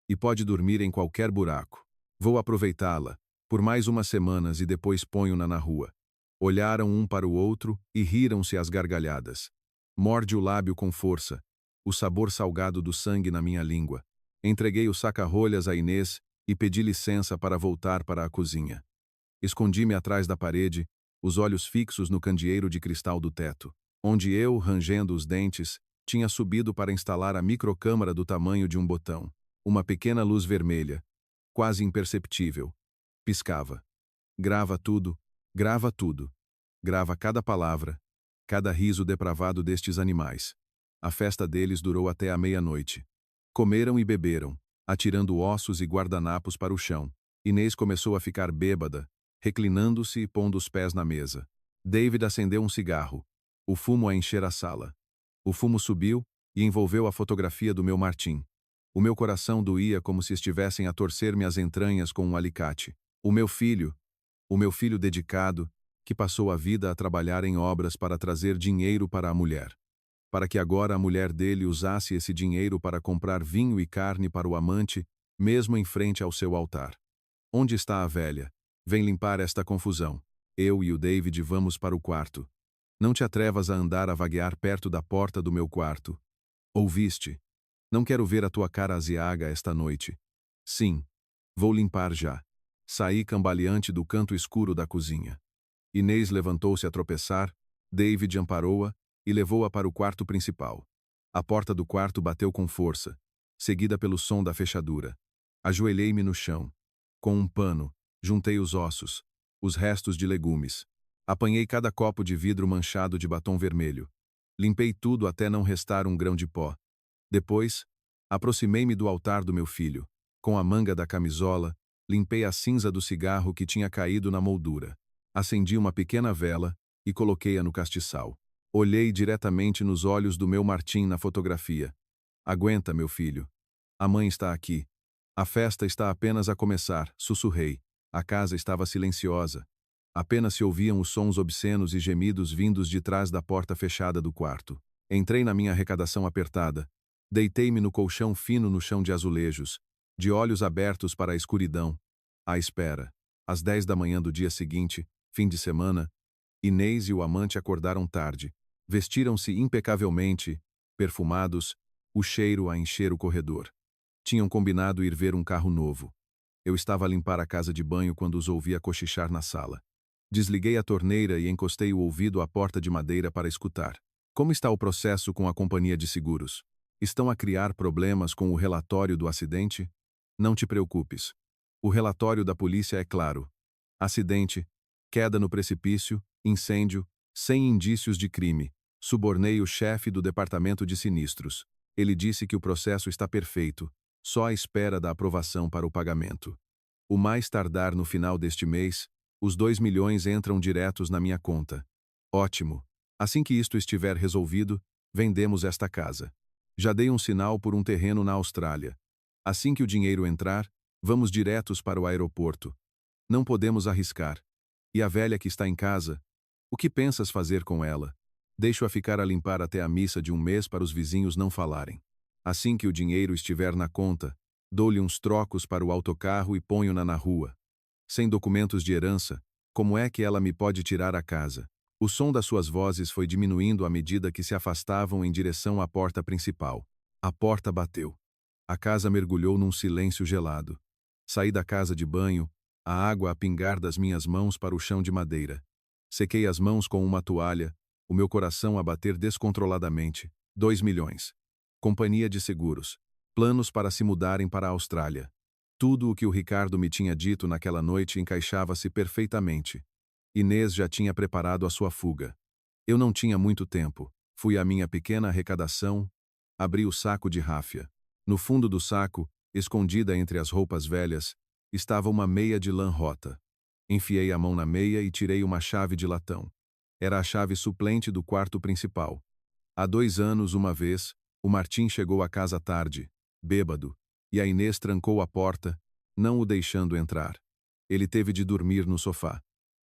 S1: E pode dormir em qualquer buraco. Vou aproveitá-la por mais umas semanas e depois ponho-na na rua. Olharam um para o outro e riram-se às gargalhadas. Morde o lábio com força, o sabor salgado do sangue na minha língua. Entreguei o saca-rolhas a Inês e pedi licença para voltar para a cozinha. Escondi-me atrás da parede, os olhos fixos no candeeiro de cristal do teto, onde eu, rangendo os dentes, tinha subido para instalar a microcâmara do tamanho de um botão. Uma pequena luz vermelha, quase imperceptível, piscava. Grava tudo, grava tudo. Grava cada palavra, cada riso depravado destes animais. A festa deles durou até a meia-noite. Comeram e beberam, atirando ossos e guardanapos para o chão. Inês começou a ficar bêbada, reclinando-se e pondo os pés na mesa. David acendeu um cigarro, o fumo a encher a sala. O fumo subiu e envolveu a fotografia do meu Martim. O meu coração doía como se estivessem a torcer-me as entranhas com um alicate. O meu filho dedicado, que passou a vida a trabalhar em obras para trazer dinheiro para a mulher. Para que agora a mulher dele usasse esse dinheiro para comprar vinho e carne para o amante, mesmo em frente ao seu altar. Onde está a velha? Vem limpar esta confusão. Eu e o David vamos para o quarto. Não te atrevas a andar a vaguear perto da porta do meu quarto. Ouviste? Não quero ver a tua cara aziaga esta noite. Sim, vou limpar já. Saí cambaleante do canto escuro da cozinha. Inês levantou-se a tropeçar, David amparou-a e levou-a para o quarto principal. A porta do quarto bateu com força, seguida pelo som da fechadura. Ajoelhei-me no chão. Com um pano, juntei os ossos, os restos de legumes. Apanhei cada copo de vidro manchado de batom vermelho. Limpei tudo até não restar um grão de pó. Depois, aproximei-me do altar do meu filho. Com a manga da camisola, limpei a cinza do cigarro que tinha caído na moldura. Acendi uma pequena vela e coloquei-a no castiçal. Olhei diretamente nos olhos do meu Martim na fotografia. Aguenta, meu filho. A mãe está aqui. A festa está apenas a começar, sussurrei. A casa estava silenciosa. Apenas se ouviam os sons obscenos e gemidos vindos de trás da porta fechada do quarto. Entrei na minha arrecadação apertada. Deitei-me no colchão fino no chão de azulejos, de olhos abertos para a escuridão. À espera. Às 10 da manhã do dia seguinte, fim de semana, Inês e o amante acordaram tarde. Vestiram-se impecavelmente, perfumados, o cheiro a encher o corredor. Tinham combinado ir ver um carro novo. Eu estava a limpar a casa de banho quando os ouvi a cochichar na sala. Desliguei a torneira e encostei o ouvido à porta de madeira para escutar. Como está o processo com a companhia de seguros? Estão a criar problemas com o relatório do acidente? Não te preocupes. O relatório da polícia é claro. Acidente, queda no precipício, incêndio, sem indícios de crime. Subornei o chefe do departamento de sinistros. Ele disse que o processo está perfeito, só à espera da aprovação para o pagamento. O mais tardar no final deste mês, os 2 milhões entram diretos na minha conta. Ótimo. Assim que isto estiver resolvido, vendemos esta casa. Já dei um sinal por um terreno na Austrália. Assim que o dinheiro entrar, vamos diretos para o aeroporto. Não podemos arriscar. E a velha que está em casa? O que pensas fazer com ela? Deixo-a ficar a limpar até a missa de um mês para os vizinhos não falarem. Assim que o dinheiro estiver na conta, dou-lhe uns trocos para o autocarro e ponho-na na rua. Sem documentos de herança, como é que ela me pode tirar a casa? O som das suas vozes foi diminuindo à medida que se afastavam em direção à porta principal. A porta bateu. A casa mergulhou num silêncio gelado. Saí da casa de banho, a água a pingar das minhas mãos para o chão de madeira. Sequei as mãos com uma toalha, o meu coração a bater descontroladamente. 2 milhões. Companhia de seguros. Planos para se mudarem para a Austrália. Tudo o que o Ricardo me tinha dito naquela noite encaixava-se perfeitamente. Inês já tinha preparado a sua fuga. Eu não tinha muito tempo. Fui à minha pequena arrecadação, abri o saco de ráfia. No fundo do saco, escondida entre as roupas velhas, estava uma meia de lã rota. Enfiei a mão na meia e tirei uma chave de latão. Era a chave suplente do quarto principal. Há 2 anos, uma vez, o Martim chegou à casa tarde, bêbado, e a Inês trancou a porta, não o deixando entrar. Ele teve de dormir no sofá.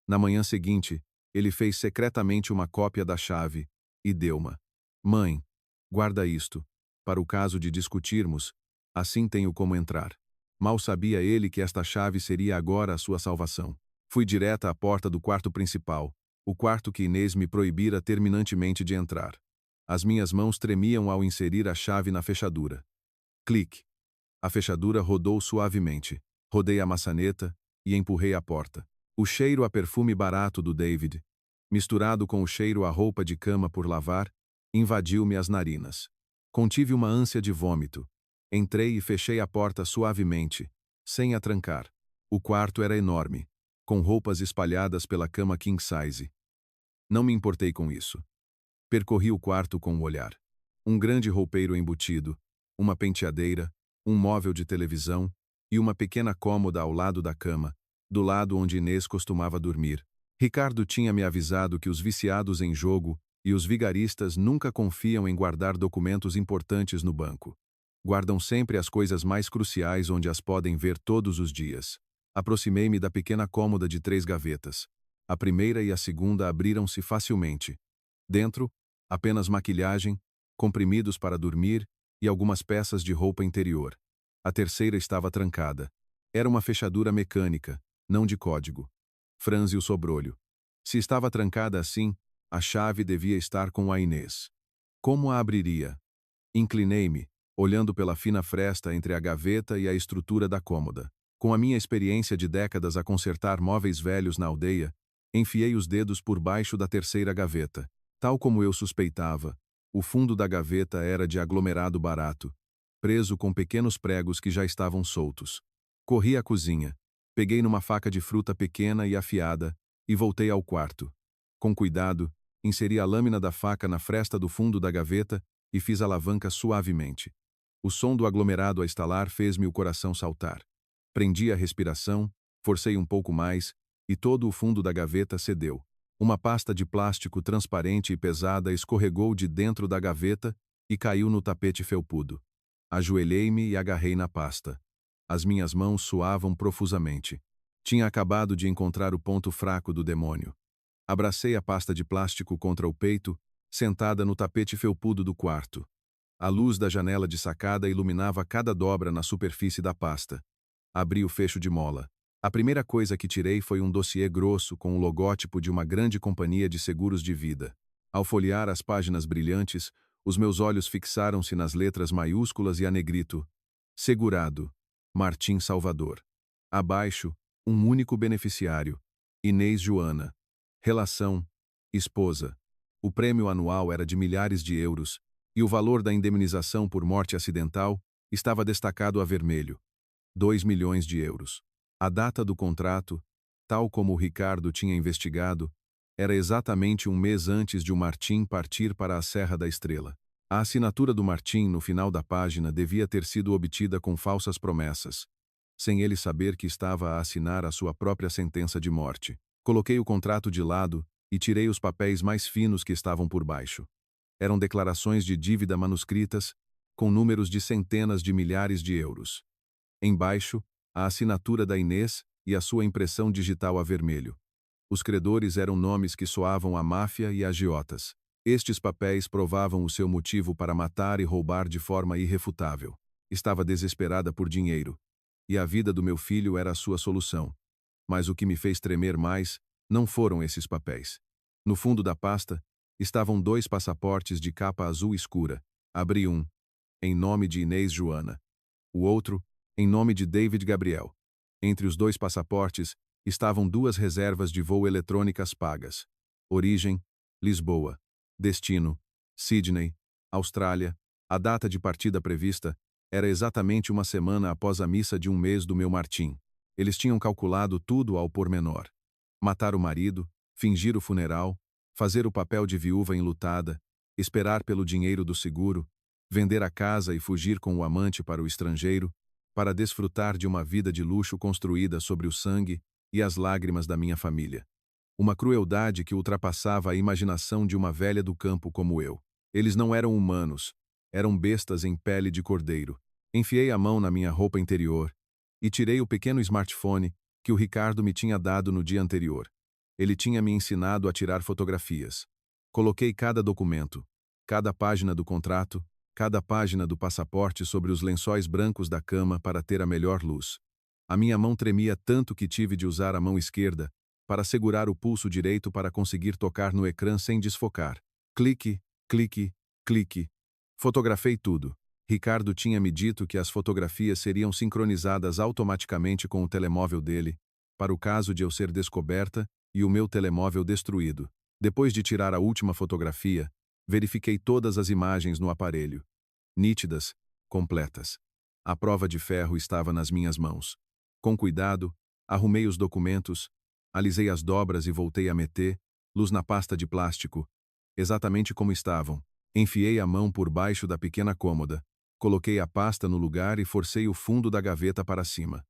S1: Na manhã seguinte, ele fez secretamente uma cópia da chave e deu-ma. Mãe, guarda isto. Para o caso de discutirmos, assim tenho como entrar. Mal sabia ele que esta chave seria agora a sua salvação. Fui direta à porta do quarto principal, o quarto que Inês me proibira terminantemente de entrar. As minhas mãos tremiam ao inserir a chave na fechadura. Clique. A fechadura rodou suavemente. Rodei a maçaneta e empurrei a porta. O cheiro a perfume barato do David, misturado com o cheiro a roupa de cama por lavar, invadiu-me as narinas. Contive uma ânsia de vômito. Entrei e fechei a porta suavemente, sem a trancar. O quarto era enorme, com roupas espalhadas pela cama king size. Não me importei com isso. Percorri o quarto com o olhar. Um grande roupeiro embutido, uma penteadeira, um móvel de televisão e uma pequena cômoda ao lado da cama, do lado onde Inês costumava dormir. Ricardo tinha me avisado que os viciados em jogo e os vigaristas nunca confiam em guardar documentos importantes no banco. Guardam sempre as coisas mais cruciais onde as podem ver todos os dias. Aproximei-me da pequena cômoda de 3 gavetas. A primeira e a segunda abriram-se facilmente. Dentro, apenas maquilhagem, comprimidos para dormir e algumas peças de roupa interior. A terceira estava trancada. Era uma fechadura mecânica, não de código. Franzi o sobrolho. Se estava trancada assim, a chave devia estar com a Inês. Como a abriria? Inclinei-me, olhando pela fina fresta entre a gaveta e a estrutura da cômoda. Com a minha experiência de décadas a consertar móveis velhos na aldeia, enfiei os dedos por baixo da terceira gaveta. Tal como eu suspeitava, o fundo da gaveta era de aglomerado barato, preso com pequenos pregos que já estavam soltos. Corri à cozinha, peguei numa faca de fruta pequena e afiada e voltei ao quarto. Com cuidado, inseri a lâmina da faca na fresta do fundo da gaveta e fiz a alavanca suavemente. O som do aglomerado a estalar fez-me o coração saltar. Prendi a respiração, forcei um pouco mais, e todo o fundo da gaveta cedeu. Uma pasta de plástico transparente e pesada escorregou de dentro da gaveta e caiu no tapete felpudo. Ajoelhei-me e agarrei na pasta. As minhas mãos suavam profusamente. Tinha acabado de encontrar o ponto fraco do demônio. Abracei a pasta de plástico contra o peito, sentada no tapete felpudo do quarto. A luz da janela de sacada iluminava cada dobra na superfície da pasta. Abri o fecho de mola. A primeira coisa que tirei foi um dossiê grosso com o logótipo de uma grande companhia de seguros de vida. Ao folhear as páginas brilhantes, os meus olhos fixaram-se nas letras maiúsculas e a negrito. Segurado. Martim Salvador. Abaixo, um único beneficiário. Inês Joana. Relação: esposa. O prêmio anual era de milhares de euros, e o valor da indemnização por morte acidental estava destacado a vermelho. 2 milhões de euros. A data do contrato, tal como o Ricardo tinha investigado, era exatamente um mês antes de o Martim partir para a Serra da Estrela. A assinatura do Martim no final da página devia ter sido obtida com falsas promessas, sem ele saber que estava a assinar a sua própria sentença de morte. Coloquei o contrato de lado e tirei os papéis mais finos que estavam por baixo. Eram declarações de dívida manuscritas, com números de centenas de milhares de euros. Embaixo, a assinatura da Inês e a sua impressão digital a vermelho. Os credores eram nomes que soavam a máfia e agiotas. Estes papéis provavam o seu motivo para matar e roubar de forma irrefutável. Estava desesperada por dinheiro, e a vida do meu filho era a sua solução. Mas o que me fez tremer mais não foram esses papéis. No fundo da pasta, estavam 2 passaportes de capa azul escura. Abri um, em nome de Inês Joana. O outro, em nome de David Gabriel. Entre os 2 passaportes, estavam 2 reservas de voo eletrônicas pagas. Origem: Lisboa. Destino: Sydney, Austrália. A data de partida prevista era exatamente uma semana após a missa de um mês do meu Martim. Eles tinham calculado tudo ao pormenor. Matar o marido, fingir o funeral, fazer o papel de viúva enlutada, esperar pelo dinheiro do seguro, vender a casa e fugir com o amante para o estrangeiro, para desfrutar de uma vida de luxo construída sobre o sangue e as lágrimas da minha família. Uma crueldade que ultrapassava a imaginação de uma velha do campo como eu. Eles não eram humanos, eram bestas em pele de cordeiro. Enfiei a mão na minha roupa interior e tirei o pequeno smartphone que o Ricardo me tinha dado no dia anterior. Ele tinha me ensinado a tirar fotografias. Coloquei cada documento, cada página do contrato, cada página do passaporte sobre os lençóis brancos da cama para ter a melhor luz. A minha mão tremia tanto que tive de usar a mão esquerda para segurar o pulso direito para conseguir tocar no ecrã sem desfocar. Clique, clique, clique. Fotografei tudo. Ricardo tinha me dito que as fotografias seriam sincronizadas automaticamente com o telemóvel dele, para o caso de eu ser descoberta e o meu telemóvel destruído. Depois de tirar a última fotografia, verifiquei todas as imagens no aparelho. Nítidas, completas. A prova de ferro estava nas minhas mãos. Com cuidado, arrumei os documentos, alisei as dobras e voltei a meter luz na pasta de plástico, exatamente como estavam. Enfiei a mão por baixo da pequena cômoda, coloquei a pasta no lugar e forcei o fundo da gaveta para cima.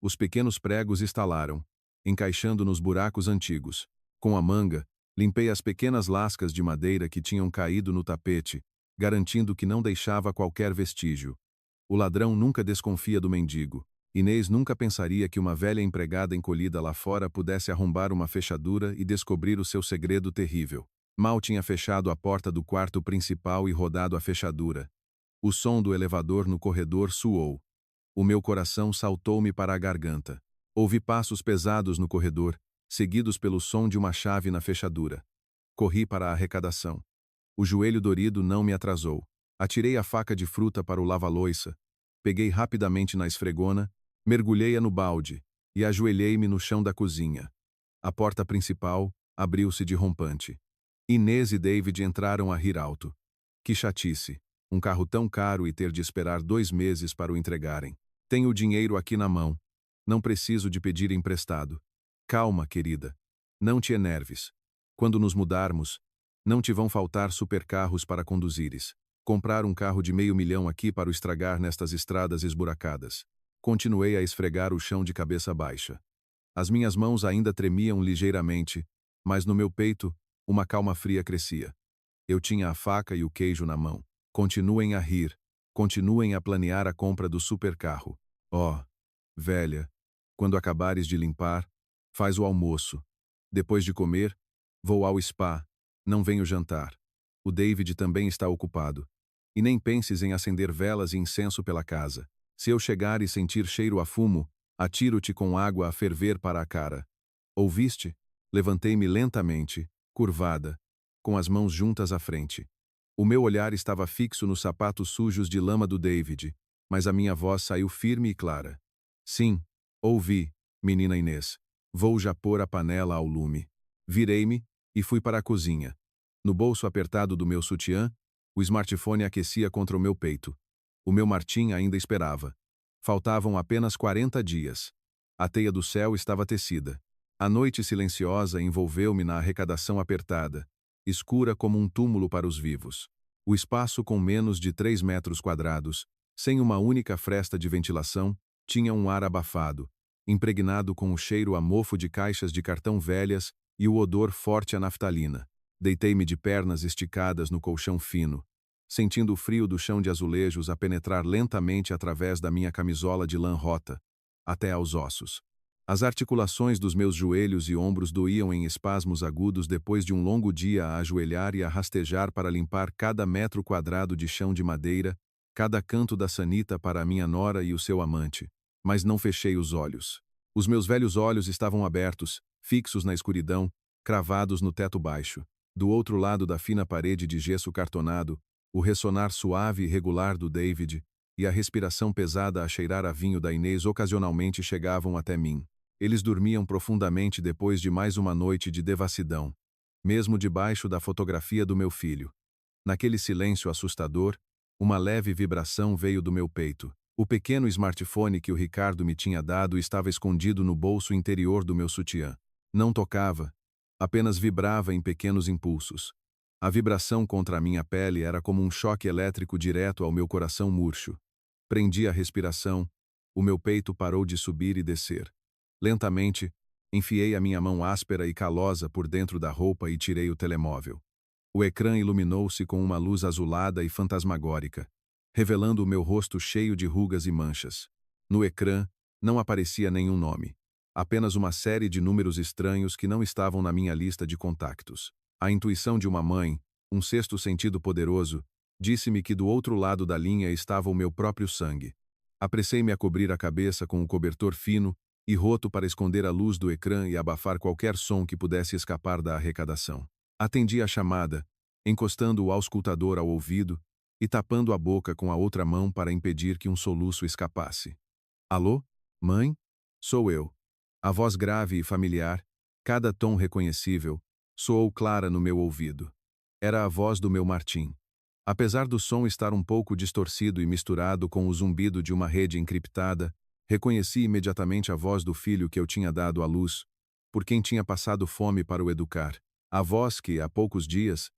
S1: Os pequenos pregos estalaram, encaixando nos buracos antigos. Com a manga, limpei as pequenas lascas de madeira que tinham caído no tapete, garantindo que não deixava qualquer vestígio. O ladrão nunca desconfia do mendigo. Inês nunca pensaria que uma velha empregada encolhida lá fora pudesse arrombar uma fechadura e descobrir o seu segredo terrível. Mal tinha fechado a porta do quarto principal e rodado a fechadura. O som do elevador no corredor soou. O meu coração saltou-me para a garganta. Ouvi passos pesados no corredor, seguidos pelo som de uma chave na fechadura. Corri para a arrecadação. O joelho dorido não me atrasou. Atirei a faca de fruta para o lava-loiça. Peguei rapidamente na esfregona, mergulhei-a no balde e ajoelhei-me no chão da cozinha. A porta principal abriu-se de rompante. Inês e David entraram a rir alto. Que chatice! Um carro tão caro e ter de esperar 2 meses para o entregarem. Tenho o dinheiro aqui na mão. Não preciso de pedir emprestado. Calma, querida. Não te enerves. Quando nos mudarmos, não te vão faltar supercarros para conduzires. Comprar um carro de $500 mil aqui para o estragar nestas estradas esburacadas. Continuei a esfregar o chão de cabeça baixa. As minhas mãos ainda tremiam ligeiramente, mas no meu peito, uma calma fria crescia. Eu tinha a faca e o queijo na mão. Continuem a rir. Continuem a planear a compra do supercarro. Oh, velha, quando acabares de limpar, faz o almoço. Depois de comer, vou ao spa. Não venho jantar. O David também está ocupado. E nem penses em acender velas e incenso pela casa. Se eu chegar e sentir cheiro a fumo, atiro-te com água a ferver para a cara. Ouviste? Levantei-me lentamente, curvada, com as mãos juntas à frente. O meu olhar estava fixo nos sapatos sujos de lama do David, mas a minha voz saiu firme e clara. Sim, Ouvi, menina Inês. Vou já pôr a panela ao lume. Virei-me e fui para a cozinha. No bolso apertado do meu sutiã, o smartphone aquecia contra o meu peito. O meu Martim ainda esperava. Faltavam apenas 40 dias. A teia do céu estava tecida. A noite silenciosa envolveu-me na arrecadação apertada, escura como um túmulo para os vivos. O espaço com menos de 3 metros quadrados, sem uma única fresta de ventilação, tinha um ar abafado, impregnado com o cheiro a mofo de caixas de cartão velhas e o odor forte a naftalina. Deitei-me de pernas esticadas no colchão fino, sentindo o frio do chão de azulejos a penetrar lentamente através da minha camisola de lã rota, até aos ossos. As articulações dos meus joelhos e ombros doíam em espasmos agudos depois de um longo dia a ajoelhar e a rastejar para limpar cada metro quadrado de chão de madeira, cada canto da sanita para a minha nora e o seu amante. Mas não fechei os olhos. Os meus velhos olhos estavam abertos, fixos na escuridão, cravados no teto baixo. Do outro lado da fina parede de gesso cartonado, o ressonar suave e regular do David e a respiração pesada a cheirar a vinho da Inês ocasionalmente chegavam até mim. Eles dormiam profundamente depois de mais uma noite de devassidão, mesmo debaixo da fotografia do meu filho. Naquele silêncio assustador, uma leve vibração veio do meu peito. O pequeno smartphone que o Ricardo me tinha dado estava escondido no bolso interior do meu sutiã. Não tocava, apenas vibrava em pequenos impulsos. A vibração contra a minha pele era como um choque elétrico direto ao meu coração murcho. Prendi a respiração, o meu peito parou de subir e descer. Lentamente, enfiei a minha mão áspera e calosa por dentro da roupa e tirei o telemóvel. O ecrã iluminou-se com uma luz azulada e fantasmagórica, revelando o meu rosto cheio de rugas e manchas. No ecrã, não aparecia nenhum nome. Apenas uma série de números estranhos que não estavam na minha lista de contactos. A intuição de uma mãe, um sexto sentido poderoso, disse-me que do outro lado da linha estava o meu próprio sangue. Apressei-me a cobrir a cabeça com um cobertor fino e roto para esconder a luz do ecrã e abafar qualquer som que pudesse escapar da arrecadação. Atendi a chamada, encostando o auscultador ao ouvido e tapando a boca com a outra mão para impedir que um soluço escapasse. Alô? Mãe? Sou eu. A voz grave e familiar, cada tom reconhecível, soou clara no meu ouvido. Era a voz do meu Martim. Apesar do som estar um pouco distorcido e misturado com o zumbido de uma rede encriptada, reconheci imediatamente a voz do filho que eu tinha dado à luz, por quem tinha passado fome para o educar. A voz que, há poucos dias,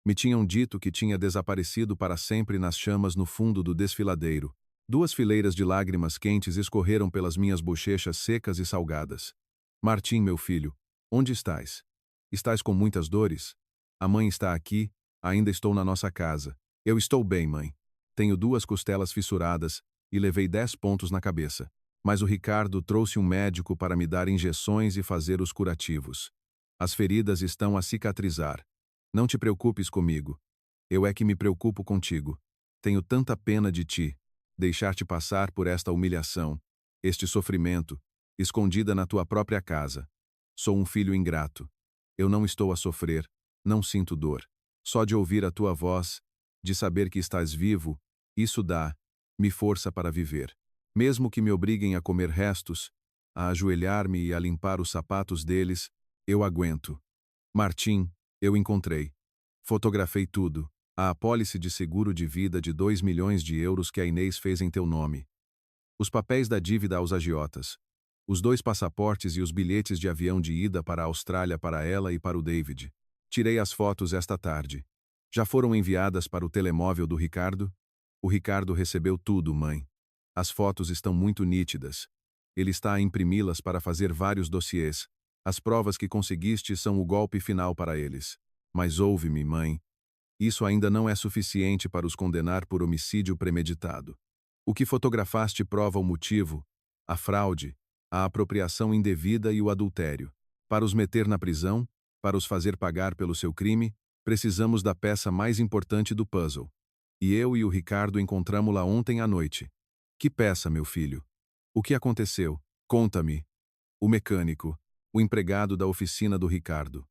S1: me tinham dito que tinha desaparecido para sempre nas chamas no fundo do desfiladeiro. 2 fileiras de lágrimas quentes escorreram pelas minhas bochechas secas e salgadas. Martim, meu filho, onde estás? Estás com muitas dores? A mãe está aqui, ainda estou na nossa casa. Eu estou bem, mãe. Tenho 2 costelas fissuradas e levei 10 pontos na cabeça. Mas o Ricardo trouxe um médico para me dar injeções e fazer os curativos. As feridas estão a cicatrizar. Não te preocupes comigo. Eu é que me preocupo contigo. Tenho tanta pena de ti. Deixar-te passar por esta humilhação, este sofrimento, escondida na tua própria casa. Sou um filho ingrato. Eu não estou a sofrer, não sinto dor. Só de ouvir a tua voz, de saber que estás vivo, isso dá-me força para viver. Mesmo que me obriguem a comer restos, a ajoelhar-me e a limpar os sapatos deles, eu aguento. Martim, eu encontrei. Fotografei tudo. A apólice de seguro de vida de 2 milhões de euros que a Inês fez em teu nome. Os papéis da dívida aos agiotas. Os 2 passaportes e os bilhetes de avião de ida para a Austrália para ela e para o David. Tirei as fotos esta tarde. Já foram enviadas para o telemóvel do Ricardo? O Ricardo recebeu tudo, mãe. As fotos estão muito nítidas. Ele está a imprimi-las para fazer vários dossiês. As provas que conseguiste são o golpe final para eles. Mas ouve-me, mãe. Isso ainda não é suficiente para os condenar por homicídio premeditado. O que fotografaste prova o motivo, a fraude, a apropriação indevida e o adultério. Para os meter na prisão, para os fazer pagar pelo seu crime, precisamos da peça mais importante do puzzle. E eu e o Ricardo encontramo-la ontem à noite. Que peça, meu filho? O que aconteceu? Conta-me. O mecânico, o empregado da oficina do Ricardo.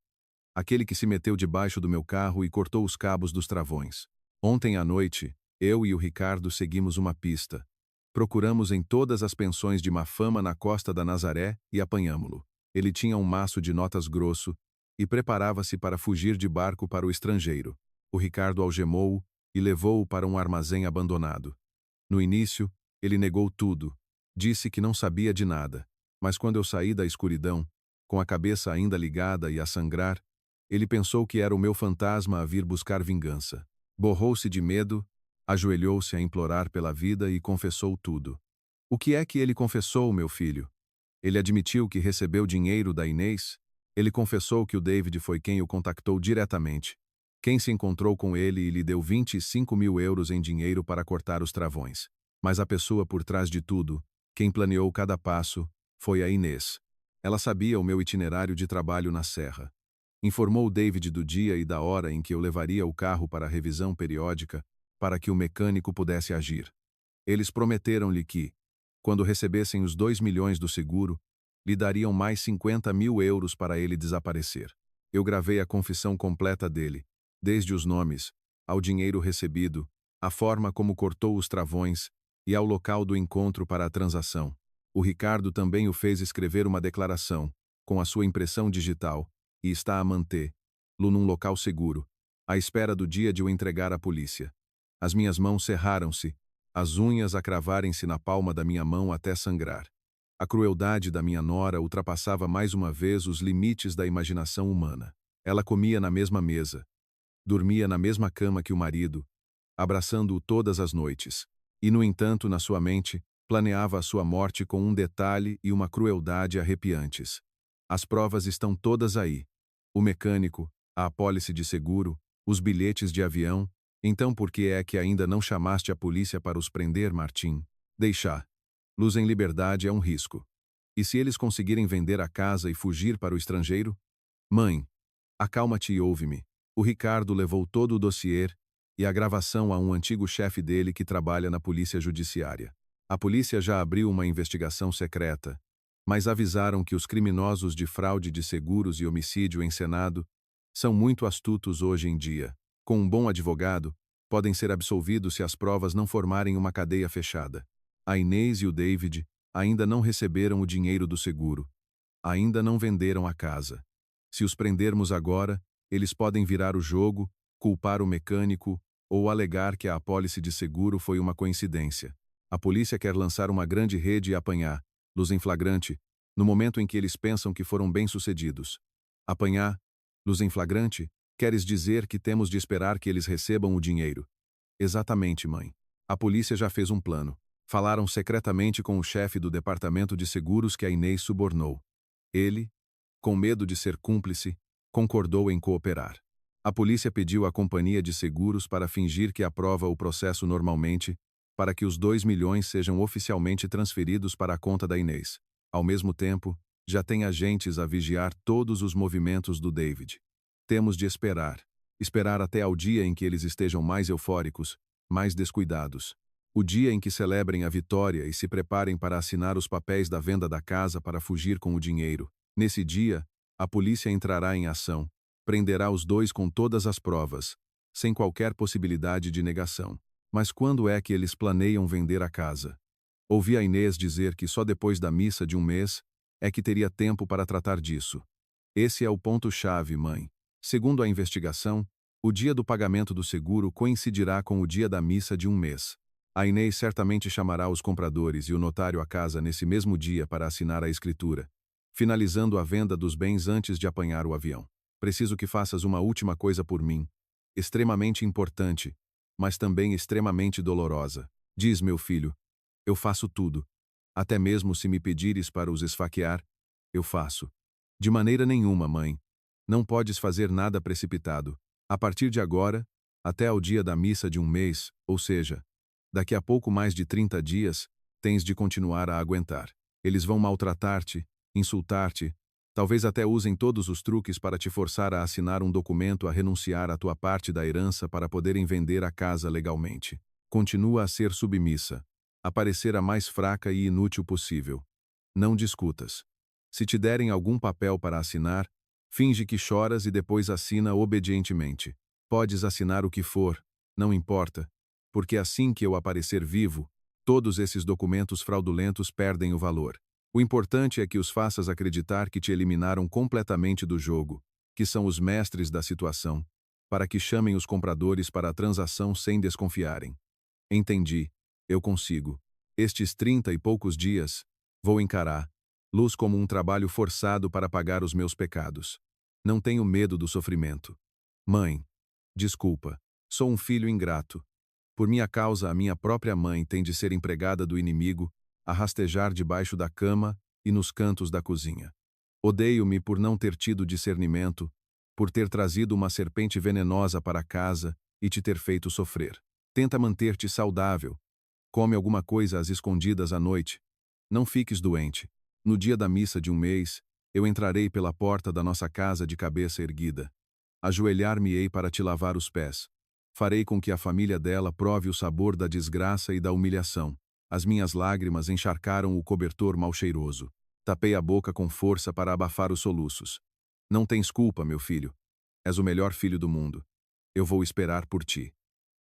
S1: Aquele que se meteu debaixo do meu carro e cortou os cabos dos travões. Ontem à noite, eu e o Ricardo seguimos uma pista. Procuramos em todas as pensões de má fama na costa da Nazaré e apanhamo-lo. Ele tinha um maço de notas grosso e preparava-se para fugir de barco para o estrangeiro. O Ricardo algemou-o e levou-o para um armazém abandonado. No início, ele negou tudo. Disse que não sabia de nada. Mas quando eu saí da escuridão, com a cabeça ainda ligada e a sangrar, ele pensou que era o meu fantasma a vir buscar vingança. Borrou-se de medo, ajoelhou-se a implorar pela vida e confessou tudo. O que é que ele confessou, meu filho? Ele admitiu que recebeu dinheiro da Inês. Ele confessou que o David foi quem o contactou diretamente. Quem se encontrou com ele e lhe deu 25 mil euros em dinheiro para cortar os travões. Mas a pessoa por trás de tudo, quem planeou cada passo, foi a Inês. Ela sabia o meu itinerário de trabalho na serra. Informou o David do dia e da hora em que eu levaria o carro para a revisão periódica, para que o mecânico pudesse agir. Eles prometeram-lhe que, quando recebessem os 2 milhões do seguro, lhe dariam mais 50 mil euros para ele desaparecer. Eu gravei a confissão completa dele, desde os nomes, ao dinheiro recebido, a forma como cortou os travões e ao local do encontro para a transação. O Ricardo também o fez escrever uma declaração, com a sua impressão digital, e está a mantê-lo num local seguro, à espera do dia de o entregar à polícia. As minhas mãos cerraram-se, as unhas a cravarem-se na palma da minha mão até sangrar. A crueldade da minha nora ultrapassava mais uma vez os limites da imaginação humana. Ela comia na mesma mesa, dormia na mesma cama que o marido, abraçando-o todas as noites. E, no entanto, na sua mente, planeava a sua morte com um detalhe e uma crueldade arrepiantes. As provas estão todas aí. O mecânico, a apólice de seguro, os bilhetes de avião. Então por que é que ainda não chamaste a polícia para os prender, Martim? Deixá. Luz em liberdade é um risco. E se eles conseguirem vender a casa e fugir para o estrangeiro? Mãe, acalma-te e ouve-me. O Ricardo levou todo o dossiê e a gravação a um antigo chefe dele que trabalha na polícia judiciária. A polícia já abriu uma investigação secreta, mas avisaram que os criminosos de fraude de seguros e homicídio encenado são muito astutos hoje em dia. Com um bom advogado, podem ser absolvidos se as provas não formarem uma cadeia fechada. A Inês e o David ainda não receberam o dinheiro do seguro. Ainda não venderam a casa. Se os prendermos agora, eles podem virar o jogo, culpar o mecânico ou alegar que a apólice de seguro foi uma coincidência. A polícia quer lançar uma grande rede e apanhá-los em flagrante, no momento em que eles pensam que foram bem-sucedidos. Apanhá-los em flagrante? Queres dizer que temos de esperar que eles recebam o dinheiro? Exatamente, mãe. A polícia já fez um plano. Falaram secretamente com o chefe do departamento de seguros que a Inês subornou. Ele, com medo de ser cúmplice, concordou em cooperar. A polícia pediu à companhia de seguros para fingir que aprova o processo normalmente, para que os 2 milhões sejam oficialmente transferidos para a conta da Inês. Ao mesmo tempo, já tem agentes a vigiar todos os movimentos do David. Temos de esperar. Esperar até ao dia em que eles estejam mais eufóricos, mais descuidados. O dia em que celebrem a vitória e se preparem para assinar os papéis da venda da casa para fugir com o dinheiro. Nesse dia, a polícia entrará em ação, prenderá os dois com todas as provas, sem qualquer possibilidade de negação. Mas quando é que eles planeiam vender a casa? Ouvi a Inês dizer que só depois da missa de um mês é que teria tempo para tratar disso. Esse é o ponto-chave, mãe. Segundo a investigação, o dia do pagamento do seguro coincidirá com o dia da missa de um mês. A Inês certamente chamará os compradores e o notário à casa nesse mesmo dia para assinar a escritura, finalizando a venda dos bens antes de apanhar o avião. Preciso que faças uma última coisa por mim, extremamente importante, mas também extremamente dolorosa. Diz, meu filho, eu faço tudo. Até mesmo se me pedires para os esfaquear, eu faço. De maneira nenhuma, mãe. Não podes fazer nada precipitado. A partir de agora, até ao dia da missa de um mês, ou seja, daqui a pouco mais de 30 dias, tens de continuar a aguentar. Eles vão maltratar-te, insultar-te, talvez até usem todos os truques para te forçar a assinar um documento a renunciar à tua parte da herança para poderem vender a casa legalmente. Continua a ser submissa, a parecer a mais fraca e inútil possível. Não discutas. Se te derem algum papel para assinar, finge que choras e depois assina obedientemente. Podes assinar o que for, não importa, porque assim que eu aparecer vivo, Todos esses documentos fraudulentos perdem o valor. O importante é que os faças acreditar que te eliminaram completamente do jogo, que são os mestres da situação, para que chamem os compradores para a transação sem desconfiarem. Entendi. Eu consigo. Estes 30 e poucos dias, vou encarar luz como um trabalho forçado para pagar os meus pecados. Não tenho medo do sofrimento. Mãe, desculpa. Sou um filho ingrato. Por minha causa, a minha própria mãe tem de ser empregada do inimigo, a rastejar debaixo da cama e nos cantos da cozinha. Odeio-me por não ter tido discernimento, por ter trazido uma serpente venenosa para casa e te ter feito sofrer. Tenta manter-te saudável. Come alguma coisa às escondidas à noite. Não fiques doente. No dia da missa de um mês, eu entrarei pela porta da nossa casa de cabeça erguida. Ajoelhar-me-ei para te lavar os pés. Farei com que a família dela prove o sabor da desgraça e da humilhação. As minhas lágrimas encharcaram o cobertor mal cheiroso. Tapei a boca com força para abafar os soluços. Não tens culpa, meu filho. És o melhor filho do mundo. Eu vou esperar por ti.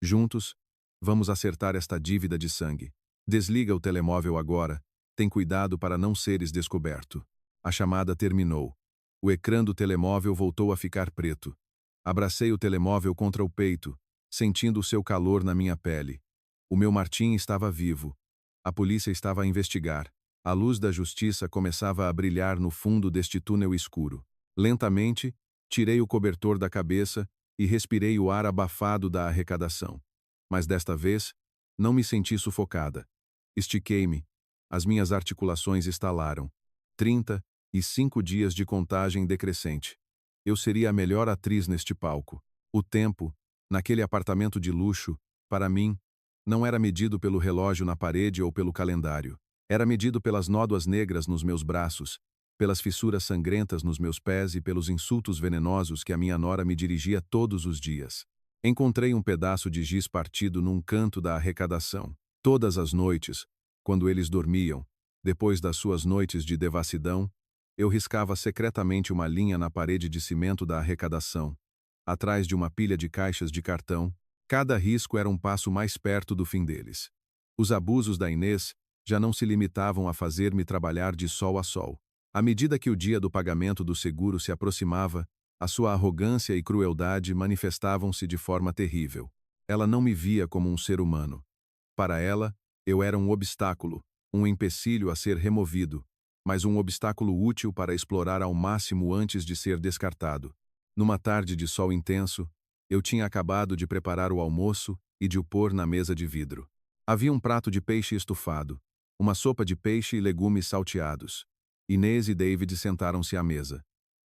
S1: Juntos, vamos acertar esta dívida de sangue. Desliga o telemóvel agora. Tem cuidado para não seres descoberto. A chamada terminou. O ecrã do telemóvel voltou a ficar preto. Abracei o telemóvel contra o peito, sentindo o seu calor na minha pele. O meu Martim estava vivo. A polícia estava a investigar. A luz da justiça começava a brilhar no fundo deste túnel escuro. Lentamente, tirei o cobertor da cabeça e respirei o ar abafado da arrecadação. Mas desta vez, não me senti sufocada. Estiquei-me. As minhas articulações estalaram. 35 dias de contagem decrescente. Eu seria a melhor atriz neste palco. O tempo, naquele apartamento de luxo, para mim, não era medido pelo relógio na parede ou pelo calendário. Era medido pelas nódoas negras nos meus braços, pelas fissuras sangrentas nos meus pés e pelos insultos venenosos que a minha nora me dirigia todos os dias. Encontrei um pedaço de giz partido num canto da arrecadação. Todas as noites, quando eles dormiam, depois das suas noites de devassidão, eu riscava secretamente uma linha na parede de cimento da arrecadação, atrás de uma pilha de caixas de cartão. Cada risco era um passo mais perto do fim deles. Os abusos da Inês já não se limitavam a fazer-me trabalhar de sol a sol. À medida que o dia do pagamento do seguro se aproximava, a sua arrogância e crueldade manifestavam-se de forma terrível. Ela não me via como um ser humano. Para ela, eu era um obstáculo, um empecilho a ser removido, mas um obstáculo útil para explorar ao máximo antes de ser descartado. Numa tarde de sol intenso, eu tinha acabado de preparar o almoço e de o pôr na mesa de vidro. Havia um prato de peixe estufado, uma sopa de peixe e legumes salteados. Inês e David sentaram-se à mesa.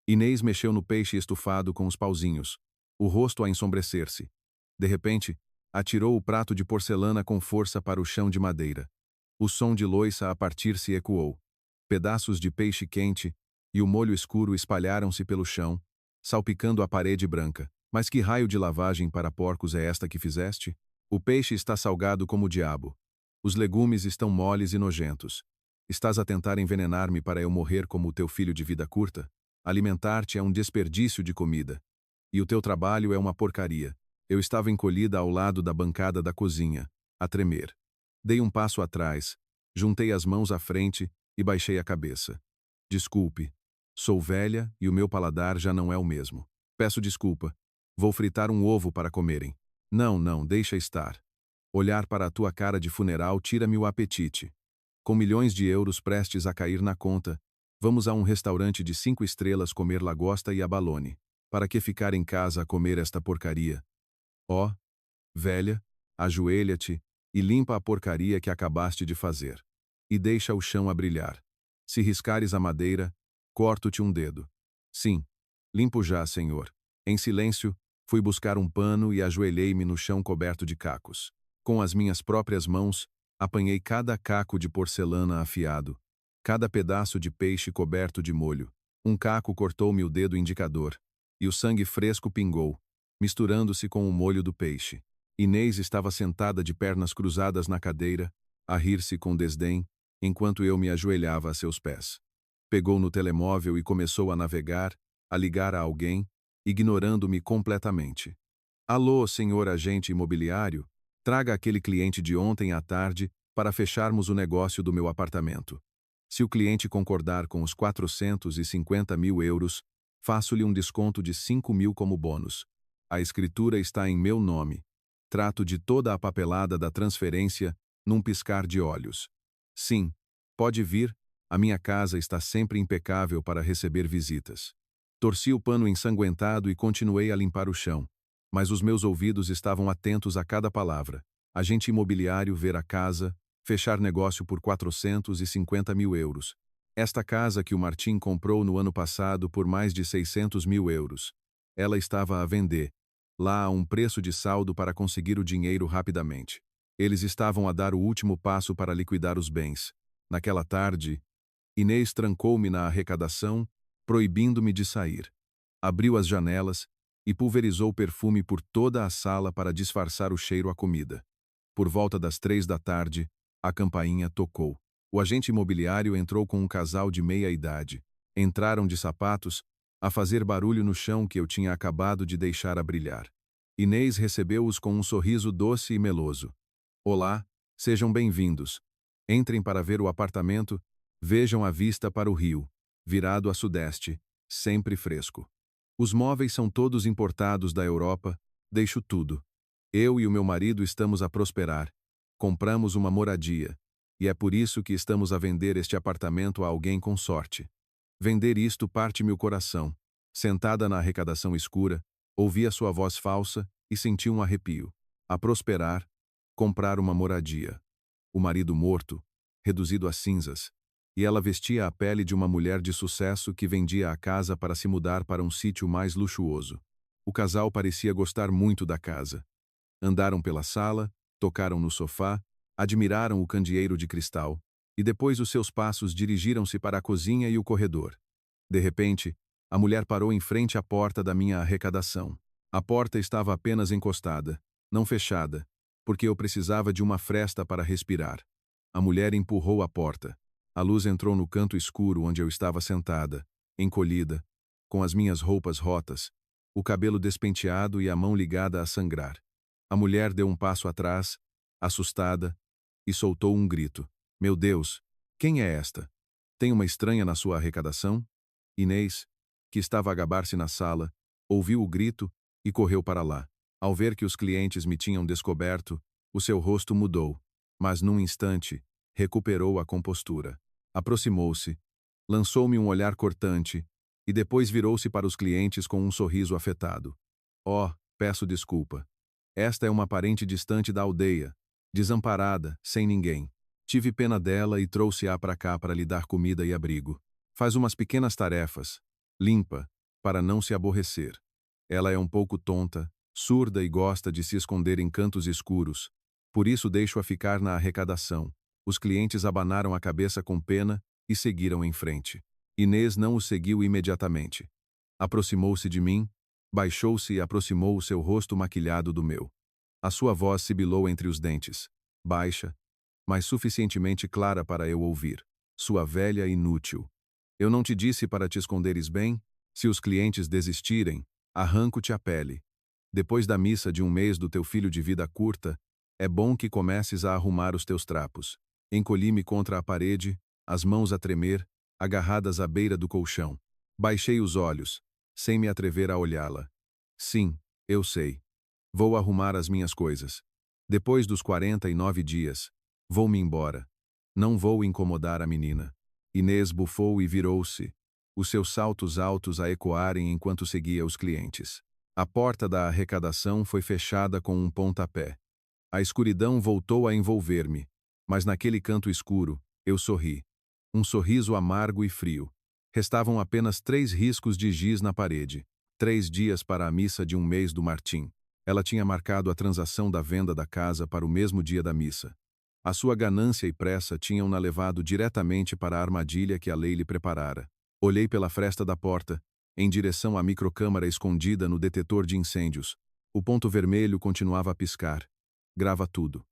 S1: Inês mexeu no peixe estufado com os pauzinhos, o rosto a ensombrecer-se. De repente, atirou o prato de porcelana com força para o chão de madeira. O som de loiça a partir-se ecoou. Pedaços de peixe quente e o molho escuro espalharam-se pelo chão, salpicando a parede branca. Mas que raio de lavagem para porcos é esta que fizeste? O peixe está salgado como o diabo. Os legumes estão moles e nojentos. Estás a tentar envenenar-me para eu morrer como o teu filho de vida curta? Alimentar-te é um desperdício de comida. E o teu trabalho é uma porcaria. Eu estava encolhida ao lado da bancada da cozinha, a tremer. Dei um passo atrás, juntei as mãos à frente e baixei a cabeça. Desculpe. Sou velha e o meu paladar já não é o mesmo. Peço desculpa. Vou fritar um ovo para comerem. Não, não, deixa estar. Olhar para a tua cara de funeral tira-me o apetite. Com milhões de euros prestes a cair na conta, vamos a um restaurante de 5 estrelas comer lagosta e abalone. Para que ficar em casa a comer esta porcaria? Ó, velha, ajoelha-te e limpa a porcaria que acabaste de fazer. E deixa o chão a brilhar. Se riscares a madeira, corto-te um dedo. Sim, limpo já, senhor. Em silêncio, fui buscar um pano e ajoelhei-me no chão coberto de cacos. Com as minhas próprias mãos, apanhei cada caco de porcelana afiado, cada pedaço de peixe coberto de molho. Um caco cortou-me o dedo indicador, e o sangue fresco pingou, misturando-se com o molho do peixe. Inês estava sentada de pernas cruzadas na cadeira, a rir-se com desdém, enquanto eu me ajoelhava a seus pés. Pegou no telemóvel e começou a navegar, a ligar a alguém, ignorando-me completamente. Alô, senhor agente imobiliário? Traga aquele cliente de ontem à tarde para fecharmos o negócio do meu apartamento. Se o cliente concordar com os 450 mil euros, faço-lhe um desconto de 5 mil como bônus. A escritura está em meu nome. Trato de toda a papelada da transferência num piscar de olhos. Sim, pode vir, a minha casa está sempre impecável para receber visitas. Torci o pano ensanguentado e continuei a limpar o chão. Mas os meus ouvidos estavam atentos a cada palavra. Agente imobiliário ver a casa, fechar negócio por 450 mil euros. Esta casa que o Martim comprou no ano passado por mais de 600 mil euros. Ela estava a vender, lá a um preço de saldo para conseguir o dinheiro rapidamente. Eles estavam a dar o último passo para liquidar os bens. Naquela tarde, Inês trancou-me na arrecadação, proibindo-me de sair. Abriu as janelas e pulverizou perfume por toda a sala para disfarçar o cheiro à comida. Por volta das 3 da tarde, a campainha tocou. O agente imobiliário entrou com um casal de meia-idade. Entraram de sapatos, a fazer barulho no chão que eu tinha acabado de deixar a brilhar. Inês recebeu-os com um sorriso doce e meloso. Olá, sejam bem-vindos. Entrem para ver o apartamento, vejam a vista para o rio, virado a sudeste, sempre fresco. Os móveis são todos importados da Europa, deixo tudo. Eu e o meu marido estamos a prosperar. Compramos uma moradia. E é por isso que estamos a vender este apartamento a alguém com sorte. Vender isto parte-me o coração. Sentada na arrecadação escura, ouvi a sua voz falsa e senti um arrepio. A prosperar, comprar uma moradia. O marido morto, reduzido a cinzas. E ela vestia a pele de uma mulher de sucesso que vendia a casa para se mudar para um sítio mais luxuoso. O casal parecia gostar muito da casa. Andaram pela sala, tocaram no sofá, admiraram o candeeiro de cristal, e depois os seus passos dirigiram-se para a cozinha e o corredor. De repente, a mulher parou em frente à porta da minha arrecadação. A porta estava apenas encostada, não fechada, porque eu precisava de uma fresta para respirar. A mulher empurrou a porta. A luz entrou no canto escuro onde eu estava sentada, encolhida, com as minhas roupas rotas, o cabelo despenteado e a mão ligada a sangrar. A mulher deu um passo atrás, assustada, e soltou um grito. Meu Deus, quem é esta? Tem uma estranha na sua arrecadação? Inês, que estava a gabar-se na sala, ouviu o grito e correu para lá. Ao ver que os clientes me tinham descoberto, o seu rosto mudou, mas num instante, recuperou a compostura. Aproximou-se, lançou-me um olhar cortante e depois virou-se para os clientes com um sorriso afetado. Oh, peço desculpa. Esta é uma parente distante da aldeia, desamparada, sem ninguém. Tive pena dela e trouxe-a para cá para lhe dar comida e abrigo. Faz umas pequenas tarefas, limpa, para não se aborrecer. Ela é um pouco tonta, surda e gosta de se esconder em cantos escuros. Por isso deixo-a ficar na arrecadação. Os clientes abanaram a cabeça com pena e seguiram em frente. Inês não o seguiu imediatamente. Aproximou-se de mim, baixou-se e aproximou o seu rosto maquilhado do meu. A sua voz sibilou entre os dentes, baixa, mas suficientemente clara para eu ouvir. Sua velha inútil. Eu não te disse para te esconderes bem? Se os clientes desistirem, arranco-te a pele. Depois da missa de um mês do teu filho de vida curta, é bom que comeces a arrumar os teus trapos. Encolhi-me contra a parede, as mãos a tremer, agarradas à beira do colchão. Baixei os olhos, sem me atrever a olhá-la. Sim, eu sei. Vou arrumar as minhas coisas. Depois dos 49 dias, vou-me embora. Não vou incomodar a menina. Inês bufou e virou-se, os seus saltos altos a ecoarem enquanto seguia os clientes. A porta da arrecadação foi fechada com um pontapé. A escuridão voltou a envolver-me, mas naquele canto escuro, eu sorri. Um sorriso amargo e frio. Restavam apenas 3 riscos de giz na parede. 3 dias para a missa de um mês do Martim. Ela tinha marcado a transação da venda da casa para o mesmo dia da missa. A sua ganância e pressa tinham-na levado diretamente para a armadilha que a lei lhe preparara. Olhei pela fresta da porta, em direção à microcâmara escondida no detetor de incêndios. O ponto vermelho continuava a piscar. Grava tudo.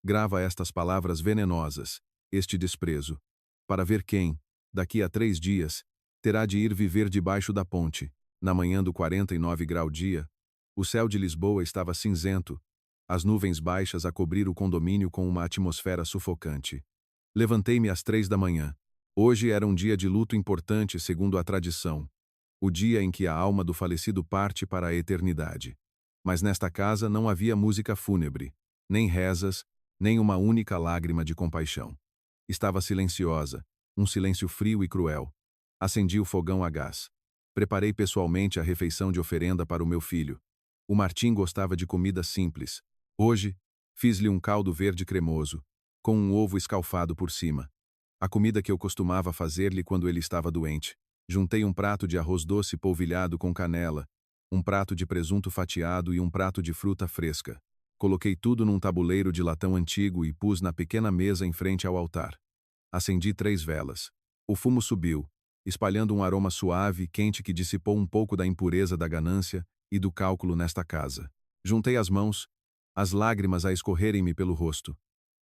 S1: Grava estas palavras venenosas, este desprezo. Para ver quem, daqui a 3 dias, terá de ir viver debaixo da ponte. Na manhã do 49 grau dia, o céu de Lisboa estava cinzento. as nuvens baixas a cobrir o condomínio com uma atmosfera sufocante. Levantei-me às 3 da manhã. Hoje era um dia de luto importante segundo a tradição, o dia em que a alma do falecido parte para a eternidade. Mas nesta casa não havia música fúnebre, nem rezas, nem uma única lágrima de compaixão. Estava silenciosa, um silêncio frio e cruel. Acendi o fogão a gás. Preparei pessoalmente a refeição de oferenda para o meu filho. O Martim gostava de comida simples. Hoje, fiz-lhe um caldo verde cremoso, com um ovo escalfado por cima. A comida que eu costumava fazer-lhe quando ele estava doente. Juntei um prato de arroz doce polvilhado com canela, um prato de presunto fatiado e um prato de fruta fresca. Coloquei tudo num tabuleiro de latão antigo e pus na pequena mesa em frente ao altar. Acendi 3 velas. O fumo subiu, espalhando um aroma suave e quente que dissipou um pouco da impureza da ganância e do cálculo nesta casa. Juntei as mãos, as lágrimas a escorrerem-me pelo rosto.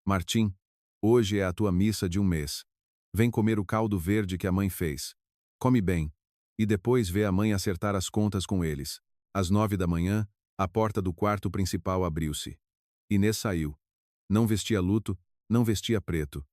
S1: Martim, hoje é a tua missa de um mês. Vem comer o caldo verde que a mãe fez. Come bem. E depois vê a mãe acertar as contas com eles. Às 9 da manhã, a porta do quarto principal abriu-se. Inês saiu. Não vestia luto, não vestia preto.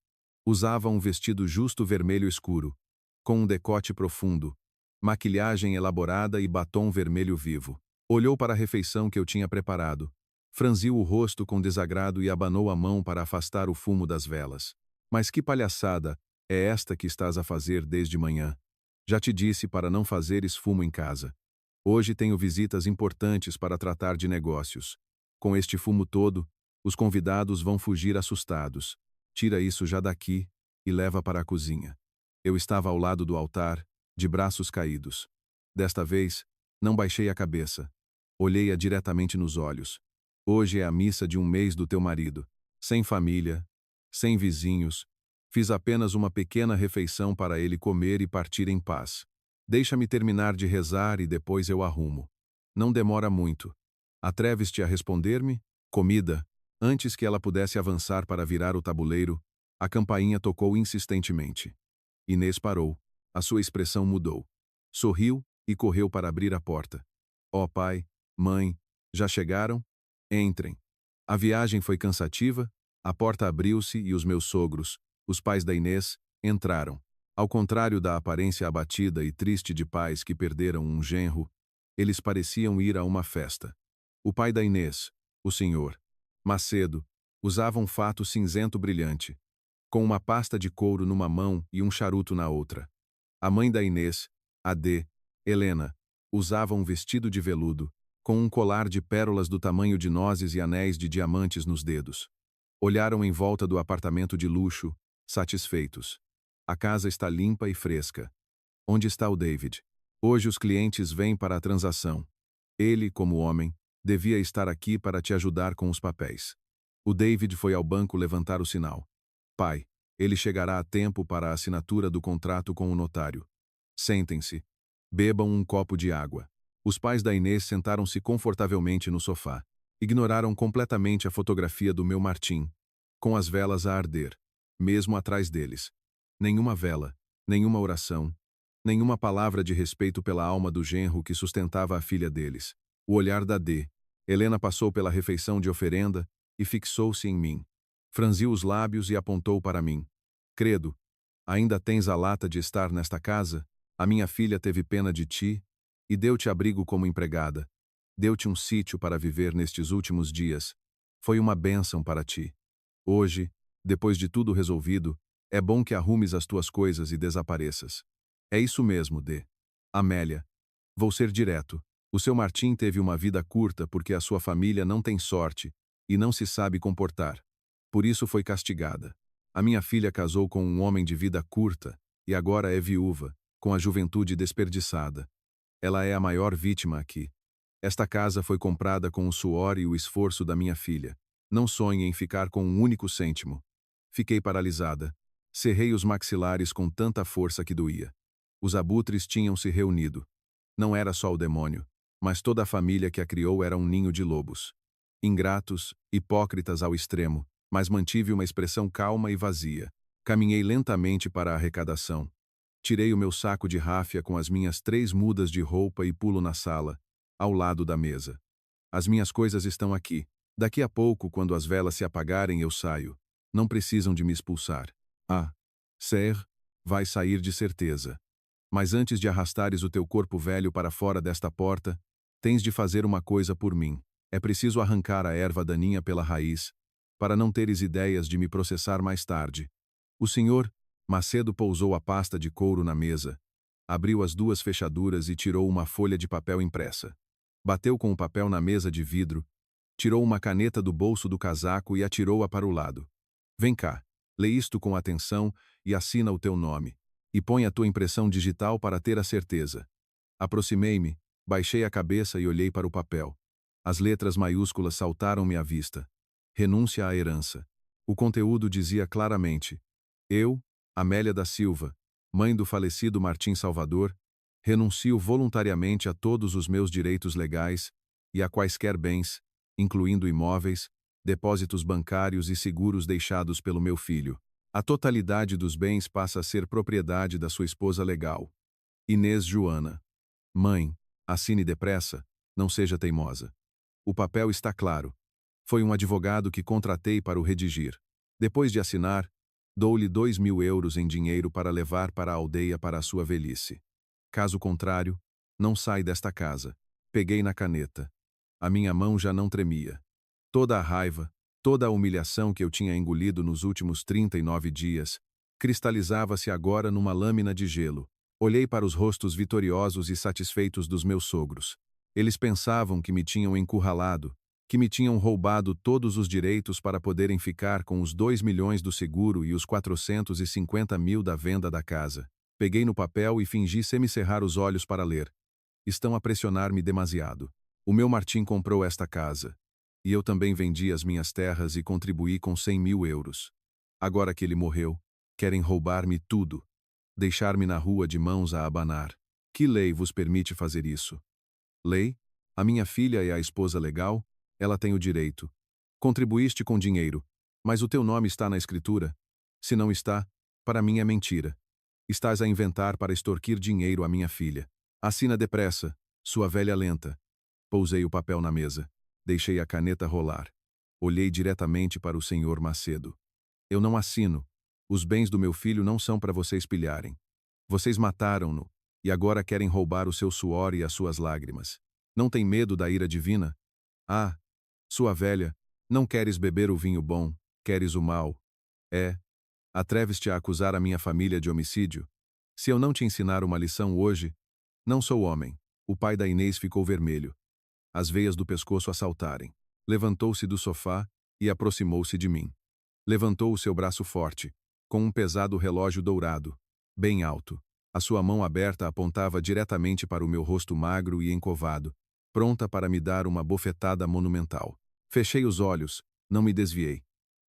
S1: Usava um vestido justo vermelho escuro, com um decote profundo, maquilhagem elaborada e batom vermelho vivo. Olhou para a refeição que eu tinha preparado, franziu o rosto com desagrado e abanou a mão para afastar o fumo das velas. Mas que palhaçada é esta que estás a fazer desde manhã? Já te disse para não fazeres fumo em casa. Hoje tenho visitas importantes para tratar de negócios. Com este fumo todo, os convidados vão fugir assustados. Tira isso já daqui e leva para a cozinha. Eu estava ao lado do altar, de braços caídos. Desta vez, não baixei a cabeça. Olhei-a diretamente nos olhos. Hoje é a missa de um mês do teu marido. Sem família, sem vizinhos. Fiz apenas uma pequena refeição para ele comer e partir em paz. Deixa-me terminar de rezar e depois eu arrumo. Não demora muito. Atreves-te a responder-me? Comida. Antes que ela pudesse avançar para virar o tabuleiro, a campainha tocou insistentemente. Inês parou. A sua expressão mudou. Sorriu e correu para abrir a porta. Ó pai, mãe, já chegaram? Entrem. A viagem foi cansativa, a porta abriu-se e os meus sogros, os pais da Inês, entraram. Ao contrário da aparência abatida e triste de pais que perderam um genro, eles pareciam ir a uma festa. O pai da Inês, o senhor Macedo, usava um fato cinzento brilhante, com uma pasta de couro numa mão e um charuto na outra. A mãe da Inês, a D, Helena, usava um vestido de veludo, com um colar de pérolas do tamanho de nozes e anéis de diamantes nos dedos. Olharam em volta do apartamento de luxo, satisfeitos. A casa está limpa e fresca. Onde está o David? Hoje os clientes vêm para a transação. Ele, como homem, devia estar aqui para te ajudar com os papéis. O David foi ao banco levantar o sinal. Pai, ele chegará a tempo para a assinatura do contrato com o notário. Sentem-se. Bebam um copo de água. Os pais da Inês sentaram-se confortavelmente no sofá. Ignoraram completamente a fotografia do meu Martim, com as velas a arder, mesmo atrás deles. Nenhuma vela, nenhuma oração, nenhuma palavra de respeito pela alma do genro que sustentava a filha deles. O olhar da D. Helena passou pela refeição de oferenda e fixou-se em mim. Franziu os lábios e apontou para mim. Credo, ainda tens a lata de estar nesta casa? A minha filha teve pena de ti e deu-te abrigo como empregada. Deu-te um sítio para viver nestes últimos dias. Foi uma bênção para ti. Hoje, depois de tudo resolvido, é bom que arrumes as tuas coisas e desapareças. É isso mesmo, D. Amélia. Vou ser direto. O seu Martim teve uma vida curta porque a sua família não tem sorte e não se sabe comportar. Por isso foi castigada. A minha filha casou com um homem de vida curta e agora é viúva, com a juventude desperdiçada. Ela é a maior vítima aqui. Esta casa foi comprada com o suor e o esforço da minha filha. Não sonhe em ficar com um único cêntimo. Fiquei paralisada. Cerrei os maxilares com tanta força que doía. Os abutres tinham se reunido. Não era só o demônio, mas toda a família que a criou era um ninho de lobos. Ingratos, hipócritas ao extremo, mas mantive uma expressão calma e vazia. Caminhei lentamente para a arrecadação. Tirei o meu saco de ráfia com as minhas 3 mudas de roupa e pulo na sala, ao lado da mesa. As minhas coisas estão aqui. Daqui a pouco, quando as velas se apagarem, eu saio. Não precisam de me expulsar. Ah, Ser, vai sair de certeza. Mas antes de arrastares o teu corpo velho para fora desta porta, tens de fazer uma coisa por mim. É preciso arrancar a erva daninha pela raiz, para não teres ideias de me processar mais tarde. O senhor Macedo pousou a pasta de couro na mesa, abriu as duas fechaduras e tirou uma folha de papel impressa. Bateu com o papel na mesa de vidro, tirou uma caneta do bolso do casaco e atirou-a para o lado. Vem cá, lê isto com atenção e assina o teu nome. E põe a tua impressão digital para ter a certeza. Aproximei-me, baixei a cabeça e olhei para o papel. As letras maiúsculas saltaram-me à vista. Renúncia à herança. O conteúdo dizia claramente: eu, Amélia da Silva, mãe do falecido Martim Salvador, renuncio voluntariamente a todos os meus direitos legais e a quaisquer bens, incluindo imóveis, depósitos bancários e seguros deixados pelo meu filho. A totalidade dos bens passa a ser propriedade da sua esposa legal, Inês Joana. Mãe, assine depressa, não seja teimosa. O papel está claro. Foi um advogado que contratei para o redigir. Depois de assinar, dou-lhe 2.000 euros em dinheiro para levar para a aldeia para a sua velhice. Caso contrário, não sai desta casa. Peguei na caneta. A minha mão já não tremia. Toda a raiva, toda a humilhação que eu tinha engolido nos últimos 39 dias, cristalizava-se agora numa lâmina de gelo. Olhei para os rostos vitoriosos e satisfeitos dos meus sogros. Eles pensavam que me tinham encurralado, que me tinham roubado todos os direitos para poderem ficar com os 2 milhões do seguro e os 450 mil da venda da casa. Peguei no papel e fingi semicerrar os olhos para ler. Estão a pressionar-me demasiado. O meu Martim comprou esta casa. E eu também vendi as minhas terras e contribuí com 100.000 euros. Agora que ele morreu, querem roubar-me tudo. Deixar-me na rua de mãos a abanar. Que lei vos permite fazer isso? Lei? A minha filha é a esposa legal? Ela tem o direito. Contribuíste com dinheiro, mas o teu nome está na escritura. Se não está, para mim é mentira. Estás a inventar para extorquir dinheiro à minha filha. Assina depressa, sua velha lenta. Pousei o papel na mesa. Deixei a caneta rolar. Olhei diretamente para o senhor Macedo. Eu não assino. Os bens do meu filho não são para vocês pilharem. Vocês mataram-no, e agora querem roubar o seu suor e as suas lágrimas. Não tem medo da ira divina? Ah, sua velha, não queres beber o vinho bom, queres o mal. É. Atreves-te a acusar a minha família de homicídio? Se eu não te ensinar uma lição hoje, não sou homem. O pai da Inês ficou vermelho. As veias do pescoço a saltarem. Levantou-se do sofá e aproximou-se de mim. Levantou o seu braço forte, com um pesado relógio dourado, bem alto. A sua mão aberta apontava diretamente para o meu rosto magro e encovado, pronta para me dar uma bofetada monumental. Fechei os olhos, não me desviei.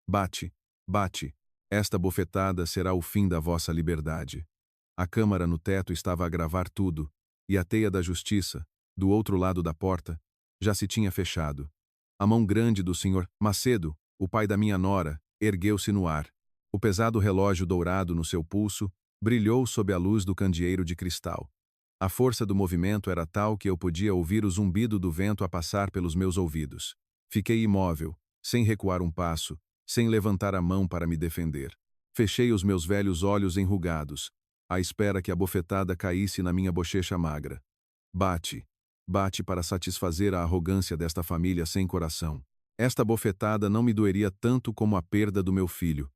S1: Bate, bate. Esta bofetada será o fim da vossa liberdade. A câmara no teto estava a gravar tudo, e a teia da justiça, do outro lado da porta, já se tinha fechado. A mão grande do senhor Macedo, o pai da minha nora, ergueu-se no ar. O pesado relógio dourado no seu pulso brilhou sob a luz do candeeiro de cristal. A força do movimento era tal que eu podia ouvir o zumbido do vento a passar pelos meus ouvidos. Fiquei imóvel, sem recuar um passo, sem levantar a mão para me defender. Fechei os meus velhos olhos enrugados, à espera que a bofetada caísse na minha bochecha magra. Bate, bate para satisfazer a arrogância desta família sem coração. Esta bofetada não me doeria tanto como a perda do meu filho,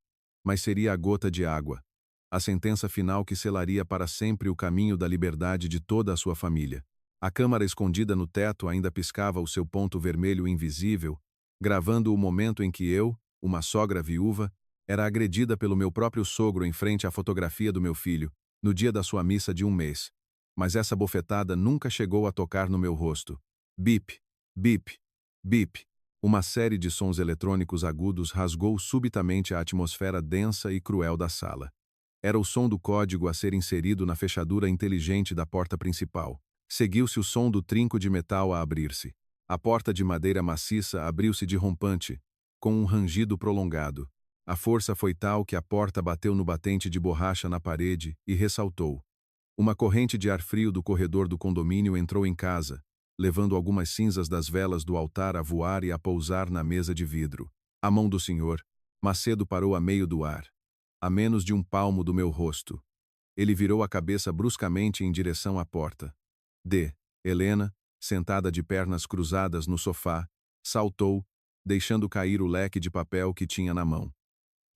S1: mas seria a gota de água, a sentença final que selaria para sempre o caminho da liberdade de toda a sua família. A câmara escondida no teto ainda piscava o seu ponto vermelho invisível, gravando o momento em que eu, uma sogra viúva, era agredida pelo meu próprio sogro em frente à fotografia do meu filho, no dia da sua missa de 1 mês. Mas essa bofetada nunca chegou a tocar no meu rosto. Bip, bip, bip. Uma série de sons eletrônicos agudos rasgou subitamente a atmosfera densa e cruel da sala. Era o som do código a ser inserido na fechadura inteligente da porta principal. Seguiu-se o som do trinco de metal a abrir-se. A porta de madeira maciça abriu-se de rompante, com um rangido prolongado. A força foi tal que a porta bateu no batente de borracha na parede e ressaltou. Uma corrente de ar frio do corredor do condomínio entrou em casa, levando algumas cinzas das velas do altar a voar e a pousar na mesa de vidro. A mão do senhor, Macedo parou a meio do ar, a menos de um palmo do meu rosto. Ele virou a cabeça bruscamente em direção à porta. Helena, sentada de pernas cruzadas no sofá, saltou, deixando cair o leque de papel que tinha na mão.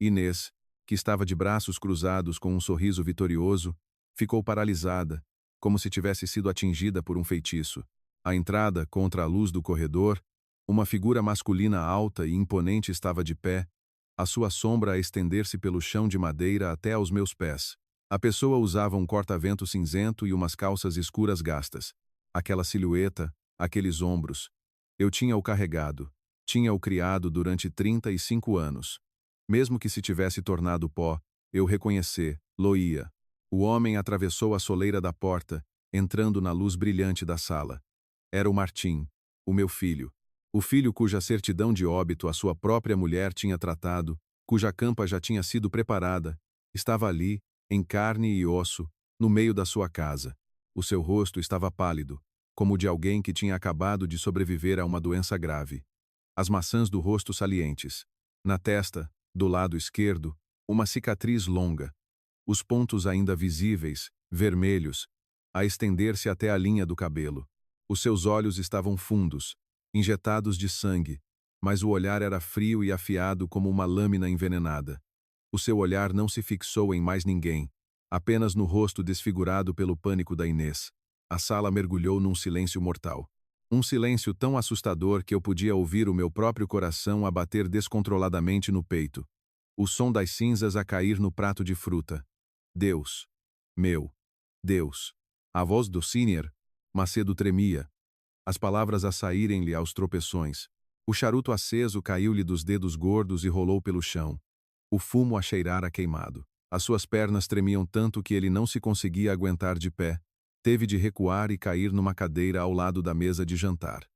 S1: Inês, que estava de braços cruzados com um sorriso vitorioso, ficou paralisada, como se tivesse sido atingida por um feitiço. À entrada, contra a luz do corredor, uma figura masculina alta e imponente estava de pé, a sua sombra a estender-se pelo chão de madeira até aos meus pés. A pessoa usava um corta-vento cinzento e umas calças escuras gastas. Aquela silhueta, aqueles ombros. Eu tinha-o carregado, tinha-o criado durante 35 anos. Mesmo que se tivesse tornado pó, eu reconhecer-lo-ia. O homem atravessou a soleira da porta, entrando na luz brilhante da sala. Era o Martim, o meu filho. O filho cuja certidão de óbito a sua própria mulher tinha tratado, cuja campa já tinha sido preparada, estava ali, em carne e osso, no meio da sua casa. O seu rosto estava pálido, como o de alguém que tinha acabado de sobreviver a uma doença grave. As maçãs do rosto salientes. Na testa, do lado esquerdo, uma cicatriz longa. Os pontos ainda visíveis, vermelhos, a estender-se até a linha do cabelo. Os seus olhos estavam fundos, injetados de sangue, mas o olhar era frio e afiado como uma lâmina envenenada. O seu olhar não se fixou em mais ninguém, apenas no rosto desfigurado pelo pânico da Inês. A sala mergulhou num silêncio mortal. Um silêncio tão assustador que eu podia ouvir o meu próprio coração a bater descontroladamente no peito. O som das cinzas a cair no prato de fruta. Deus. Meu. Deus. A voz do Senior. Macedo tremia. As palavras a saírem-lhe aos tropeções. O charuto aceso caiu-lhe dos dedos gordos e rolou pelo chão. O fumo a cheirara queimado. As suas pernas tremiam tanto que ele não se conseguia aguentar de pé. Teve de recuar e cair numa cadeira ao lado da mesa de jantar.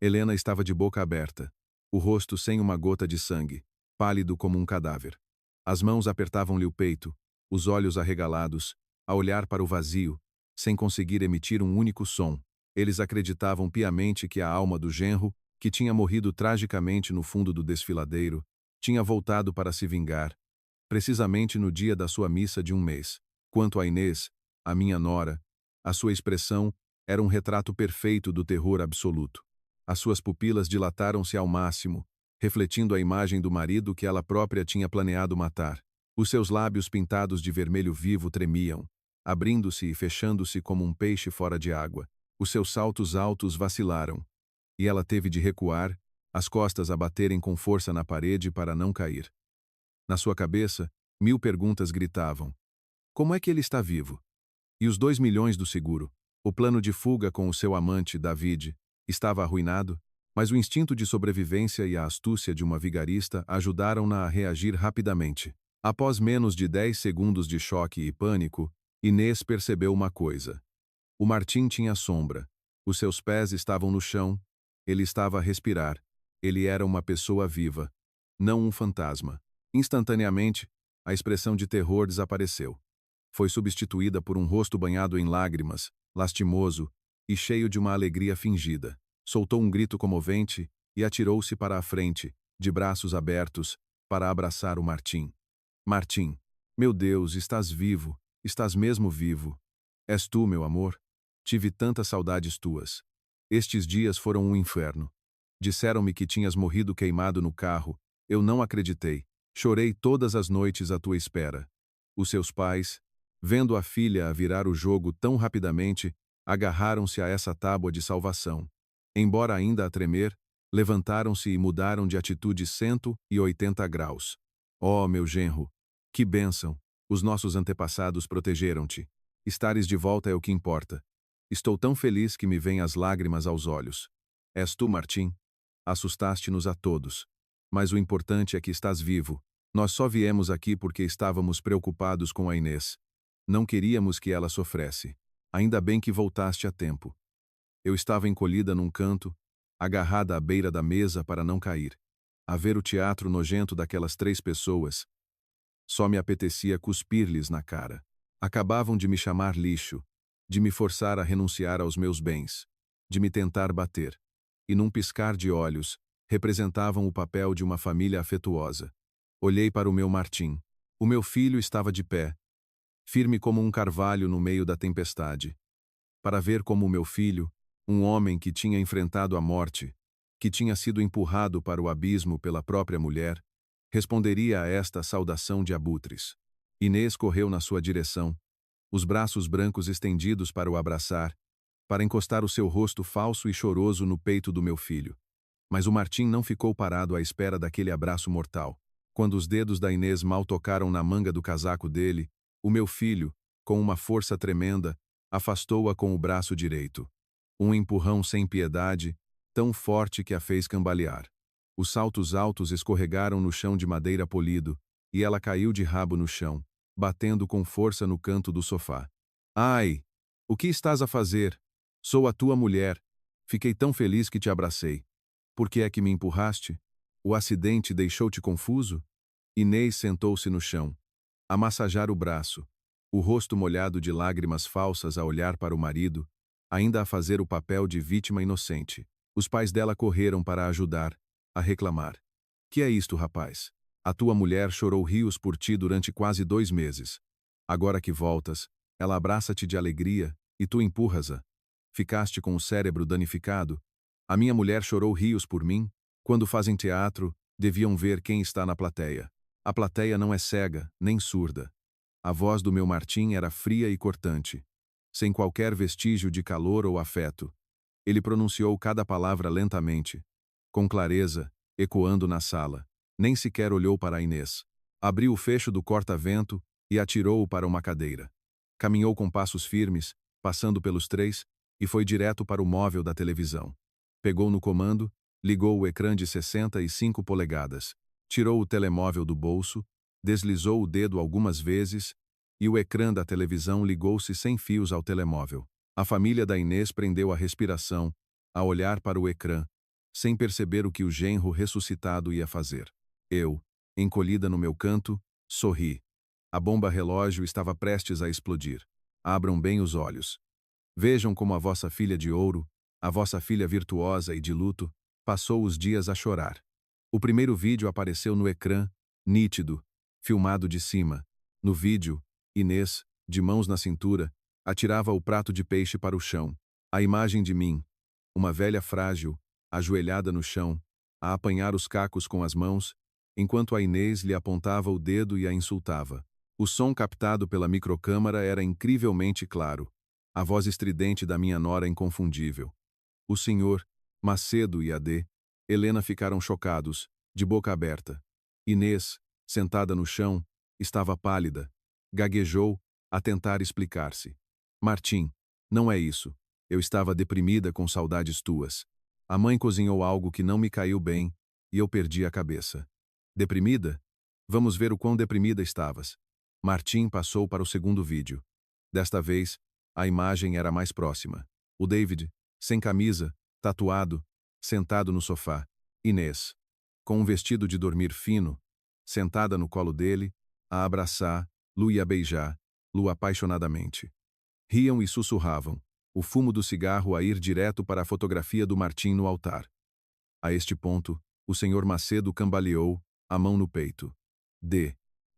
S1: Helena estava de boca aberta, o rosto sem uma gota de sangue, pálido como um cadáver. As mãos apertavam-lhe o peito, os olhos arregalados, a olhar para o vazio, sem conseguir emitir um único som. Eles acreditavam piamente que a alma do genro, que tinha morrido tragicamente no fundo do desfiladeiro, tinha voltado para se vingar, precisamente no dia da sua missa de um mês. Quanto a Inês, a minha nora, a sua expressão era um retrato perfeito do terror absoluto. As suas pupilas dilataram-se ao máximo, refletindo a imagem do marido que ela própria tinha planeado matar. Os seus lábios pintados de vermelho vivo tremiam, abrindo-se e fechando-se como um peixe fora de água. Os seus saltos altos vacilaram, e ela teve de recuar, as costas a baterem com força na parede para não cair. Na sua cabeça, 1000 perguntas gritavam. Como é que ele está vivo? E os 2 milhões do seguro? O plano de fuga com o seu amante, David, estava arruinado, mas o instinto de sobrevivência e a astúcia de uma vigarista ajudaram-na a reagir rapidamente. Após menos de 10 segundos de choque e pânico, Inês percebeu uma coisa. O Martim tinha sombra. Os seus pés estavam no chão. Ele estava a respirar. Ele era uma pessoa viva, não um fantasma. Instantaneamente, a expressão de terror desapareceu. Foi substituída por um rosto banhado em lágrimas, lastimoso e cheio de uma alegria fingida. Soltou um grito comovente e atirou-se para a frente, de braços abertos, para abraçar o Martim. Martim, meu Deus, estás vivo, estás mesmo vivo. És tu, meu amor? Tive tantas saudades tuas. Estes dias foram um inferno. Disseram-me que tinhas morrido queimado no carro. Eu não acreditei. Chorei todas as noites à tua espera. Os seus pais, vendo a filha a virar o jogo tão rapidamente, agarraram-se a essa tábua de salvação. Embora ainda a tremer, levantaram-se e mudaram de atitude 180 graus. Oh, meu genro! Que bênção! Os nossos antepassados protegeram-te. Estares de volta é o que importa. Estou tão feliz que me vêm as lágrimas aos olhos. És tu, Martim? Assustaste-nos a todos. Mas o importante é que estás vivo. Nós só viemos aqui porque estávamos preocupados com a Inês. Não queríamos que ela sofresse. Ainda bem que voltaste a tempo. Eu estava encolhida num canto, agarrada à beira da mesa para não cair. A ver o teatro nojento daquelas 3 pessoas. Só me apetecia cuspir-lhes na cara. Acabavam de me chamar lixo, de me forçar a renunciar aos meus bens. de me tentar bater. E num piscar de olhos, representavam o papel de uma família afetuosa. Olhei para o meu Martim. O meu filho estava de pé, firme como um carvalho no meio da tempestade. Para ver como o meu filho, um homem que tinha enfrentado a morte, que tinha sido empurrado para o abismo pela própria mulher, responderia a esta saudação de abutres. Inês correu na sua direção, os braços brancos estendidos para o abraçar, para encostar o seu rosto falso e choroso no peito do meu filho. Mas o Martim não ficou parado à espera daquele abraço mortal. Quando os dedos da Inês mal tocaram na manga do casaco dele, o meu filho, com uma força tremenda, afastou-a com o braço direito. Um empurrão sem piedade, tão forte que a fez cambalear. Os saltos altos escorregaram no chão de madeira polido, e ela caiu de rabo no chão, batendo com força no canto do sofá. Ai! O que estás a fazer? Sou a tua mulher. Fiquei tão feliz que te abracei. Por que é que me empurraste? O acidente deixou-te confuso? Inês sentou-se no chão, a massajar o braço, o rosto molhado de lágrimas falsas a olhar para o marido, ainda a fazer o papel de vítima inocente. Os pais dela correram para a ajudar, a reclamar. Que é isto, rapaz? A tua mulher chorou rios por ti durante quase 2 meses. Agora que voltas, ela abraça-te de alegria, e tu empurras-a. Ficaste com o cérebro danificado. A minha mulher chorou rios por mim. Quando fazem teatro, deviam ver quem está na plateia. A plateia não é cega, nem surda. A voz do meu Martim era fria e cortante, sem qualquer vestígio de calor ou afeto. Ele pronunciou cada palavra lentamente, com clareza, ecoando na sala. Nem sequer olhou para a Inês. Abriu o fecho do corta-vento e atirou-o para uma cadeira. Caminhou com passos firmes, passando pelos 3, e foi direto para o móvel da televisão. Pegou no comando, ligou o ecrã de 65 polegadas, tirou o telemóvel do bolso, deslizou o dedo algumas vezes, e o ecrã da televisão ligou-se sem fios ao telemóvel. A família da Inês prendeu a respiração, a olhar para o ecrã, sem perceber o que o genro ressuscitado ia fazer. Eu, encolhida no meu canto, sorri. A bomba relógio estava prestes a explodir. Abram bem os olhos. Vejam como a vossa filha de ouro, a vossa filha virtuosa e de luto, passou os dias a chorar. O primeiro vídeo apareceu no ecrã, nítido, filmado de cima. No vídeo, Inês, de mãos na cintura, atirava o prato de peixe para o chão. A imagem de mim, uma velha frágil, ajoelhada no chão, a apanhar os cacos com as mãos, enquanto a Inês lhe apontava o dedo e a insultava. O som captado pela microcâmara era incrivelmente claro. A voz estridente da minha nora inconfundível. O senhor, Macedo e A.D., Helena ficaram chocados, de boca aberta. Inês, sentada no chão, estava pálida. Gaguejou, a tentar explicar-se. Martim, não é isso. Eu estava deprimida com saudades tuas. A mãe cozinhou algo que não me caiu bem, e eu perdi a cabeça. Deprimida? Vamos ver o quão deprimida estavas. Martim passou para o segundo vídeo. Desta vez, a imagem era mais próxima. O David, sem camisa, tatuado, sentado no sofá. Inês, com um vestido de dormir fino, sentada no colo dele, a abraçar, Lu e a beijar, Lu apaixonadamente. Riam e sussurravam, o fumo do cigarro a ir direto para a fotografia do Martim no altar. A este ponto, o senhor Macedo cambaleou, a mão no peito.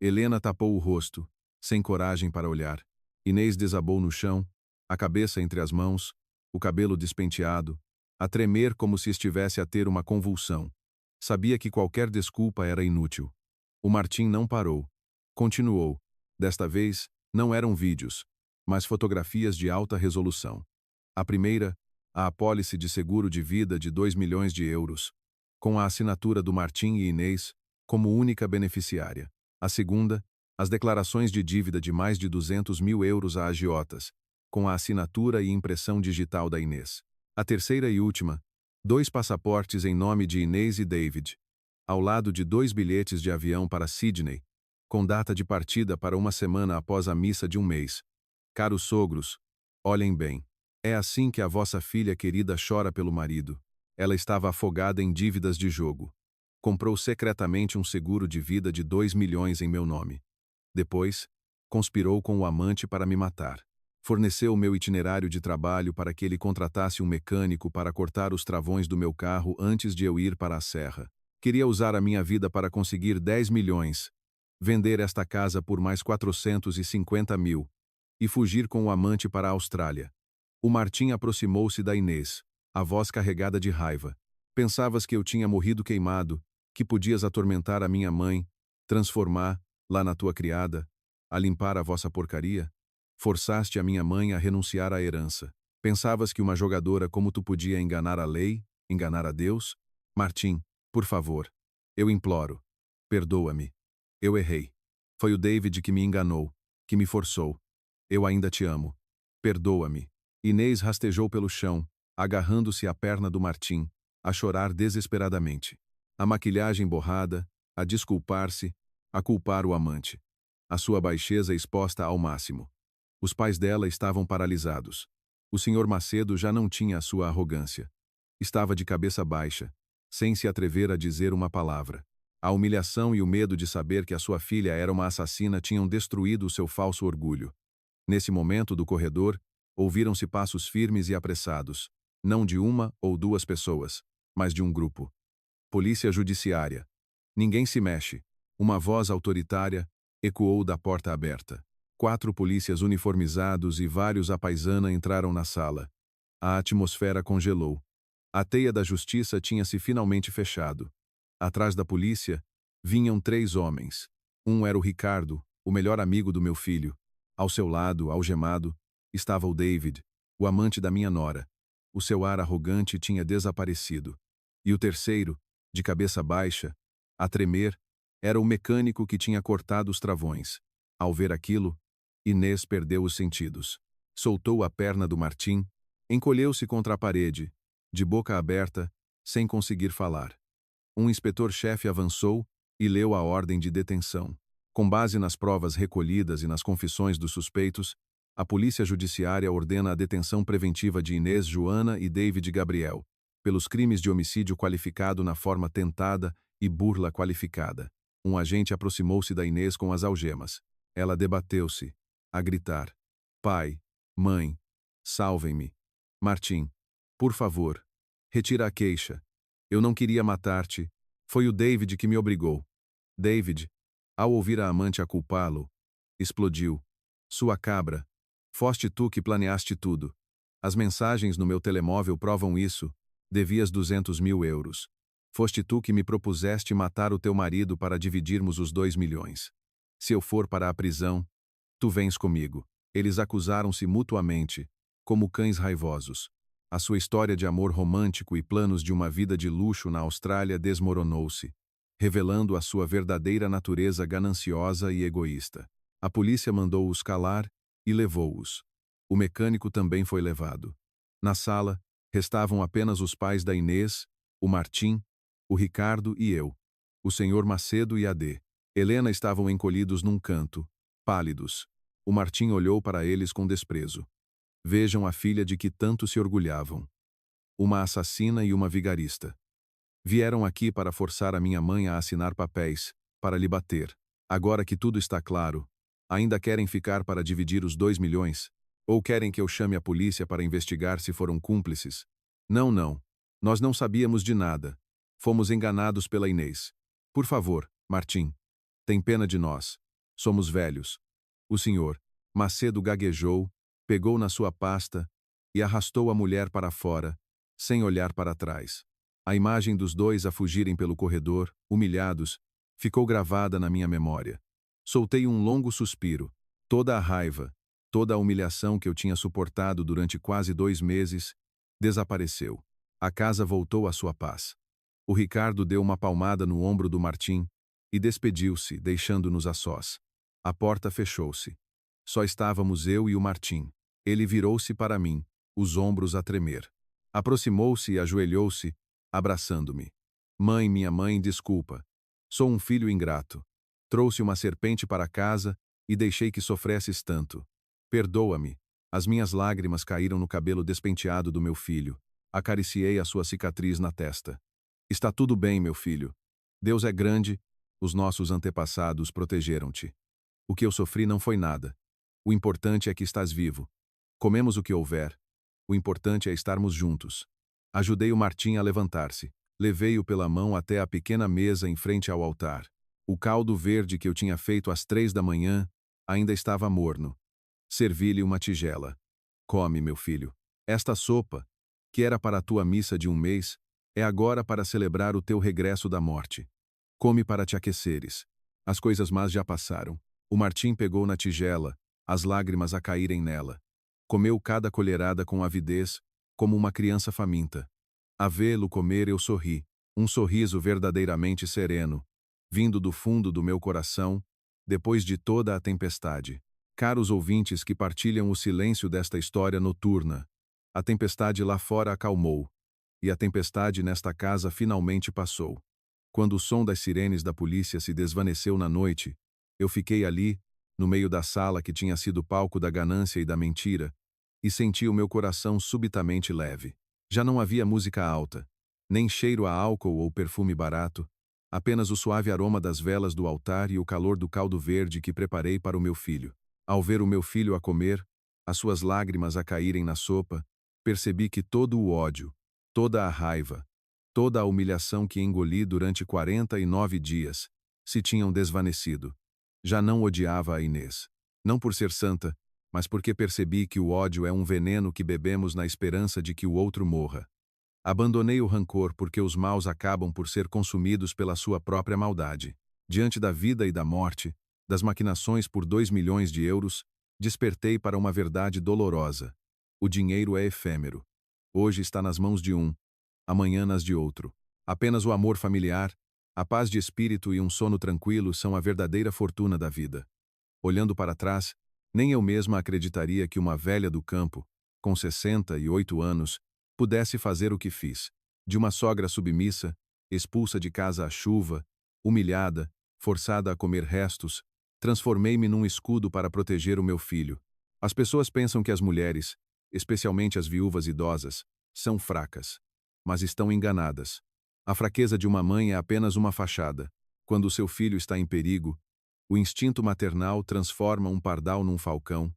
S1: Helena tapou o rosto, sem coragem para olhar. Inês desabou no chão, a cabeça entre as mãos, o cabelo despenteado, a tremer como se estivesse a ter uma convulsão. Sabia que qualquer desculpa era inútil. O Martim não parou. Continuou. Desta vez, não eram vídeos, mas fotografias de alta resolução. A primeira, a apólice de seguro de vida de 2 milhões de euros, com a assinatura do Martim e Inês como única beneficiária. A segunda, as declarações de dívida de mais de 200 mil euros a agiotas, com a assinatura e impressão digital da Inês. A terceira e última, 2 passaportes em nome de Inês e David, ao lado de 2 bilhetes de avião para Sydney, com data de partida para uma semana após a missa de um mês. Caros sogros, olhem bem. É assim que a vossa filha querida chora pelo marido. Ela estava afogada em dívidas de jogo. Comprou secretamente um seguro de vida de 2 milhões em meu nome. Depois, conspirou com o amante para me matar. Forneceu o meu itinerário de trabalho para que ele contratasse um mecânico para cortar os travões do meu carro antes de eu ir para a serra. Queria usar a minha vida para conseguir 10 milhões, vender esta casa por mais 450 mil e fugir com o amante para a Austrália. O Martim aproximou-se da Inês, a voz carregada de raiva. Pensavas que eu tinha morrido queimado, que podias atormentar a minha mãe, transformar, lá na tua criada, a limpar a vossa porcaria? Forçaste a minha mãe a renunciar à herança. Pensavas que uma jogadora como tu podia enganar a lei, enganar a Deus? Martim, por favor, eu imploro, perdoa-me. Eu errei. Foi o David que me enganou, que me forçou. Eu ainda te amo. Perdoa-me. Inês rastejou pelo chão, agarrando-se à perna do Martim, a chorar desesperadamente. A maquilhagem borrada, a desculpar-se, a culpar o amante. A sua baixeza exposta ao máximo. Os pais dela estavam paralisados. O Sr. Macedo já não tinha a sua arrogância. Estava de cabeça baixa, sem se atrever a dizer uma palavra. A humilhação e o medo de saber que a sua filha era uma assassina tinham destruído o seu falso orgulho. Nesse momento do corredor, ouviram-se passos firmes e apressados, não de uma ou duas pessoas, mas de um grupo. Polícia Judiciária. Ninguém se mexe. Uma voz autoritária ecoou da porta aberta. 4 polícias uniformizados e vários à paisana entraram na sala. A atmosfera congelou. A teia da justiça tinha se finalmente fechado. Atrás da polícia, vinham 3 homens. Um era o Ricardo, o melhor amigo do meu filho. Ao seu lado, algemado, estava o David, o amante da minha nora. O seu ar arrogante tinha desaparecido. E o terceiro, de cabeça baixa, a tremer, era o mecânico que tinha cortado os travões. Ao ver aquilo, Inês perdeu os sentidos. Soltou a perna do Martim, encolheu-se contra a parede, de boca aberta, sem conseguir falar. Um inspetor-chefe avançou e leu a ordem de detenção. Com base nas provas recolhidas e nas confissões dos suspeitos, a Polícia Judiciária ordena a detenção preventiva de Inês Joana e David Gabriel, pelos crimes de homicídio qualificado na forma tentada e burla qualificada. Um agente aproximou-se da Inês com as algemas. Ela debateu-se, a gritar: Pai, mãe, salvem-me. Martim, por favor, retira a queixa. Eu não queria matar-te. Foi o David que me obrigou. David, ao ouvir a amante a culpá-lo, explodiu. Sua cabra. Foste tu que planeaste tudo. As mensagens no meu telemóvel provam isso. Devias 200 mil euros. Foste tu que me propuseste matar o teu marido para dividirmos os 2 milhões. Se eu for para a prisão, tu vens comigo. Eles acusaram-se mutuamente, como cães raivosos. A sua história de amor romântico e planos de uma vida de luxo na Austrália desmoronou-se, revelando a sua verdadeira natureza gananciosa e egoísta. A polícia mandou-os calar e levou-os. O mecânico também foi levado. Na sala, restavam apenas os pais da Inês, o Martim, o Ricardo e eu. O Sr. Macedo e a D. Helena estavam encolhidos num canto, pálidos. O Martim olhou para eles com desprezo. Vejam a filha de que tanto se orgulhavam. Uma assassina e uma vigarista. Vieram aqui para forçar a minha mãe a assinar papéis, para lhe bater. Agora que tudo está claro, ainda querem ficar para dividir os 2 milhões? Ou querem que eu chame a polícia para investigar se foram cúmplices? Não, não. Nós não sabíamos de nada. Fomos enganados pela Inês. Por favor, Martim, tem pena de nós. Somos velhos. O senhor, Macedo gaguejou, pegou na sua pasta e arrastou a mulher para fora, sem olhar para trás. A imagem dos dois a fugirem pelo corredor, humilhados, ficou gravada na minha memória. Soltei um longo suspiro. Toda a raiva, toda a humilhação que eu tinha suportado durante quase 2 meses, desapareceu. A casa voltou à sua paz. O Ricardo deu uma palmada no ombro do Martim e despediu-se, deixando-nos a sós. A porta fechou-se. Só estávamos eu e o Martim. Ele virou-se para mim, os ombros a tremer. Aproximou-se e ajoelhou-se, abraçando-me. Mãe, minha mãe, desculpa. Sou um filho ingrato. Trouxe uma serpente para casa e deixei que sofresses tanto. Perdoa-me. As minhas lágrimas caíram no cabelo despenteado do meu filho. Acariciei a sua cicatriz na testa. Está tudo bem, meu filho. Deus é grande, os nossos antepassados protegeram-te. O que eu sofri não foi nada. O importante é que estás vivo. Comemos o que houver. O importante é estarmos juntos. Ajudei o Martim a levantar-se. Levei-o pela mão até a pequena mesa em frente ao altar. O caldo verde que eu tinha feito às 3 da manhã ainda estava morno. Servi-lhe uma tigela. Come, meu filho. Esta sopa, que era para a tua missa de 1 mês, é agora para celebrar o teu regresso da morte. Come para te aqueceres. As coisas más já passaram. O Martim pegou na tigela, as lágrimas a caírem nela. Comeu cada colherada com avidez, como uma criança faminta. A vê-lo comer eu sorri, um sorriso verdadeiramente sereno, vindo do fundo do meu coração, depois de toda a tempestade. Caros ouvintes que partilham o silêncio desta história noturna, a tempestade lá fora acalmou, e a tempestade nesta casa finalmente passou. Quando o som das sirenes da polícia se desvaneceu na noite, eu fiquei ali, no meio da sala que tinha sido palco da ganância e da mentira, e senti o meu coração subitamente leve. Já não havia música alta, nem cheiro a álcool ou perfume barato, apenas o suave aroma das velas do altar e o calor do caldo verde que preparei para o meu filho. Ao ver o meu filho a comer, as suas lágrimas a caírem na sopa, percebi que todo o ódio, toda a raiva, toda a humilhação que engoli durante 49 dias, se tinham desvanecido. Já não odiava a Inês. Não por ser santa, mas porque percebi que o ódio é um veneno que bebemos na esperança de que o outro morra. Abandonei o rancor porque os maus acabam por ser consumidos pela sua própria maldade. Diante da vida e da morte, das maquinações por 2 milhões de euros, despertei para uma verdade dolorosa. O dinheiro é efêmero. Hoje está nas mãos de um, amanhã nas de outro. Apenas o amor familiar, a paz de espírito e um sono tranquilo são a verdadeira fortuna da vida. Olhando para trás, nem eu mesma acreditaria que uma velha do campo, com 68 anos, pudesse fazer o que fiz. De uma sogra submissa, expulsa de casa à chuva, humilhada, forçada a comer restos, transformei-me num escudo para proteger o meu filho. As pessoas pensam que as mulheres, especialmente as viúvas idosas, são fracas. Mas estão enganadas. A fraqueza de uma mãe é apenas uma fachada. Quando o seu filho está em perigo, o instinto maternal transforma um pardal num falcão,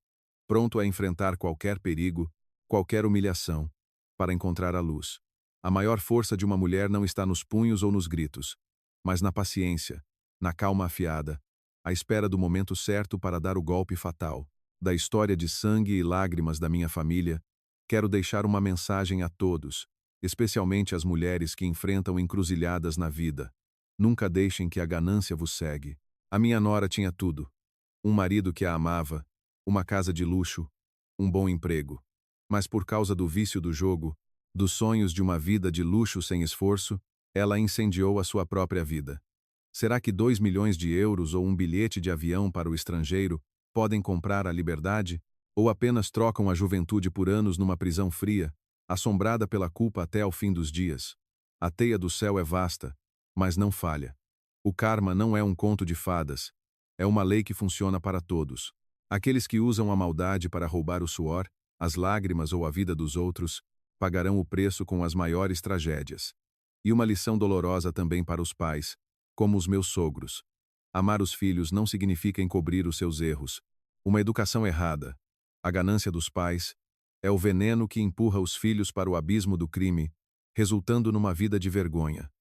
S1: pronto a enfrentar qualquer perigo, qualquer humilhação, para encontrar a luz. A maior força de uma mulher não está nos punhos ou nos gritos, mas na paciência, na calma afiada, à espera do momento certo para dar o golpe fatal. Da história de sangue e lágrimas da minha família, quero deixar uma mensagem a todos, especialmente às mulheres que enfrentam encruzilhadas na vida. Nunca deixem que a ganância vos cegue. A minha nora tinha tudo. Um marido que a amava, uma casa de luxo, um bom emprego. Mas por causa do vício do jogo, dos sonhos de uma vida de luxo sem esforço, ela incendiou a sua própria vida. Será que 2 milhões de euros ou um bilhete de avião para o estrangeiro podem comprar a liberdade? Ou apenas trocam a juventude por anos numa prisão fria, assombrada pela culpa até ao fim dos dias? A teia do céu é vasta, mas não falha. O karma não é um conto de fadas, é uma lei que funciona para todos. Aqueles que usam a maldade para roubar o suor, as lágrimas ou a vida dos outros, pagarão o preço com as maiores tragédias. E uma lição dolorosa também para os pais, como os meus sogros. Amar os filhos não significa encobrir os seus erros. Uma educação errada, a ganância dos pais, é o veneno que empurra os filhos para o abismo do crime, resultando numa vida de vergonha.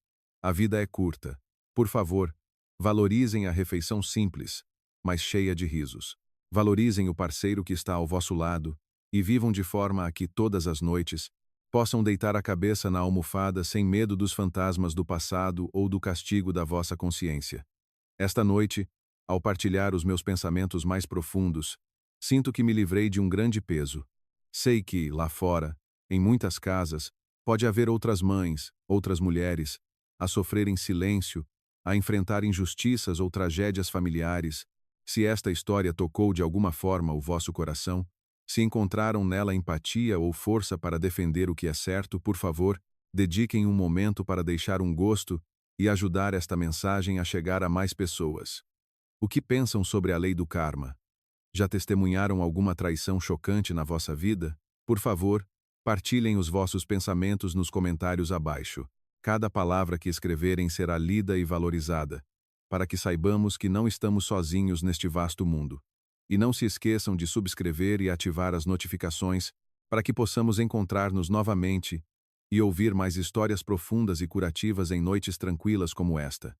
S1: A vida é curta. Por favor, valorizem a refeição simples, mas cheia de risos. Valorizem o parceiro que está ao vosso lado e vivam de forma a que todas as noites possam deitar a cabeça na almofada sem medo dos fantasmas do passado ou do castigo da vossa consciência. Esta noite, ao partilhar os meus pensamentos mais profundos, sinto que me livrei de um grande peso. Sei que, lá fora, em muitas casas, pode haver outras mães, outras mulheres, a sofrer em silêncio, a enfrentar injustiças ou tragédias familiares. Se esta história tocou de alguma forma o vosso coração, se encontraram nela empatia ou força para defender o que é certo, por favor, dediquem um momento para deixar um gosto e ajudar esta mensagem a chegar a mais pessoas. O que pensam sobre a lei do karma? Já testemunharam alguma traição chocante na vossa vida? Por favor, partilhem os vossos pensamentos nos comentários abaixo. Cada palavra que escreverem será lida e valorizada, para que saibamos que não estamos sozinhos neste vasto mundo. E não se esqueçam de subscrever e ativar as notificações para que possamos encontrar-nos novamente e ouvir mais histórias profundas e curativas em noites tranquilas como esta.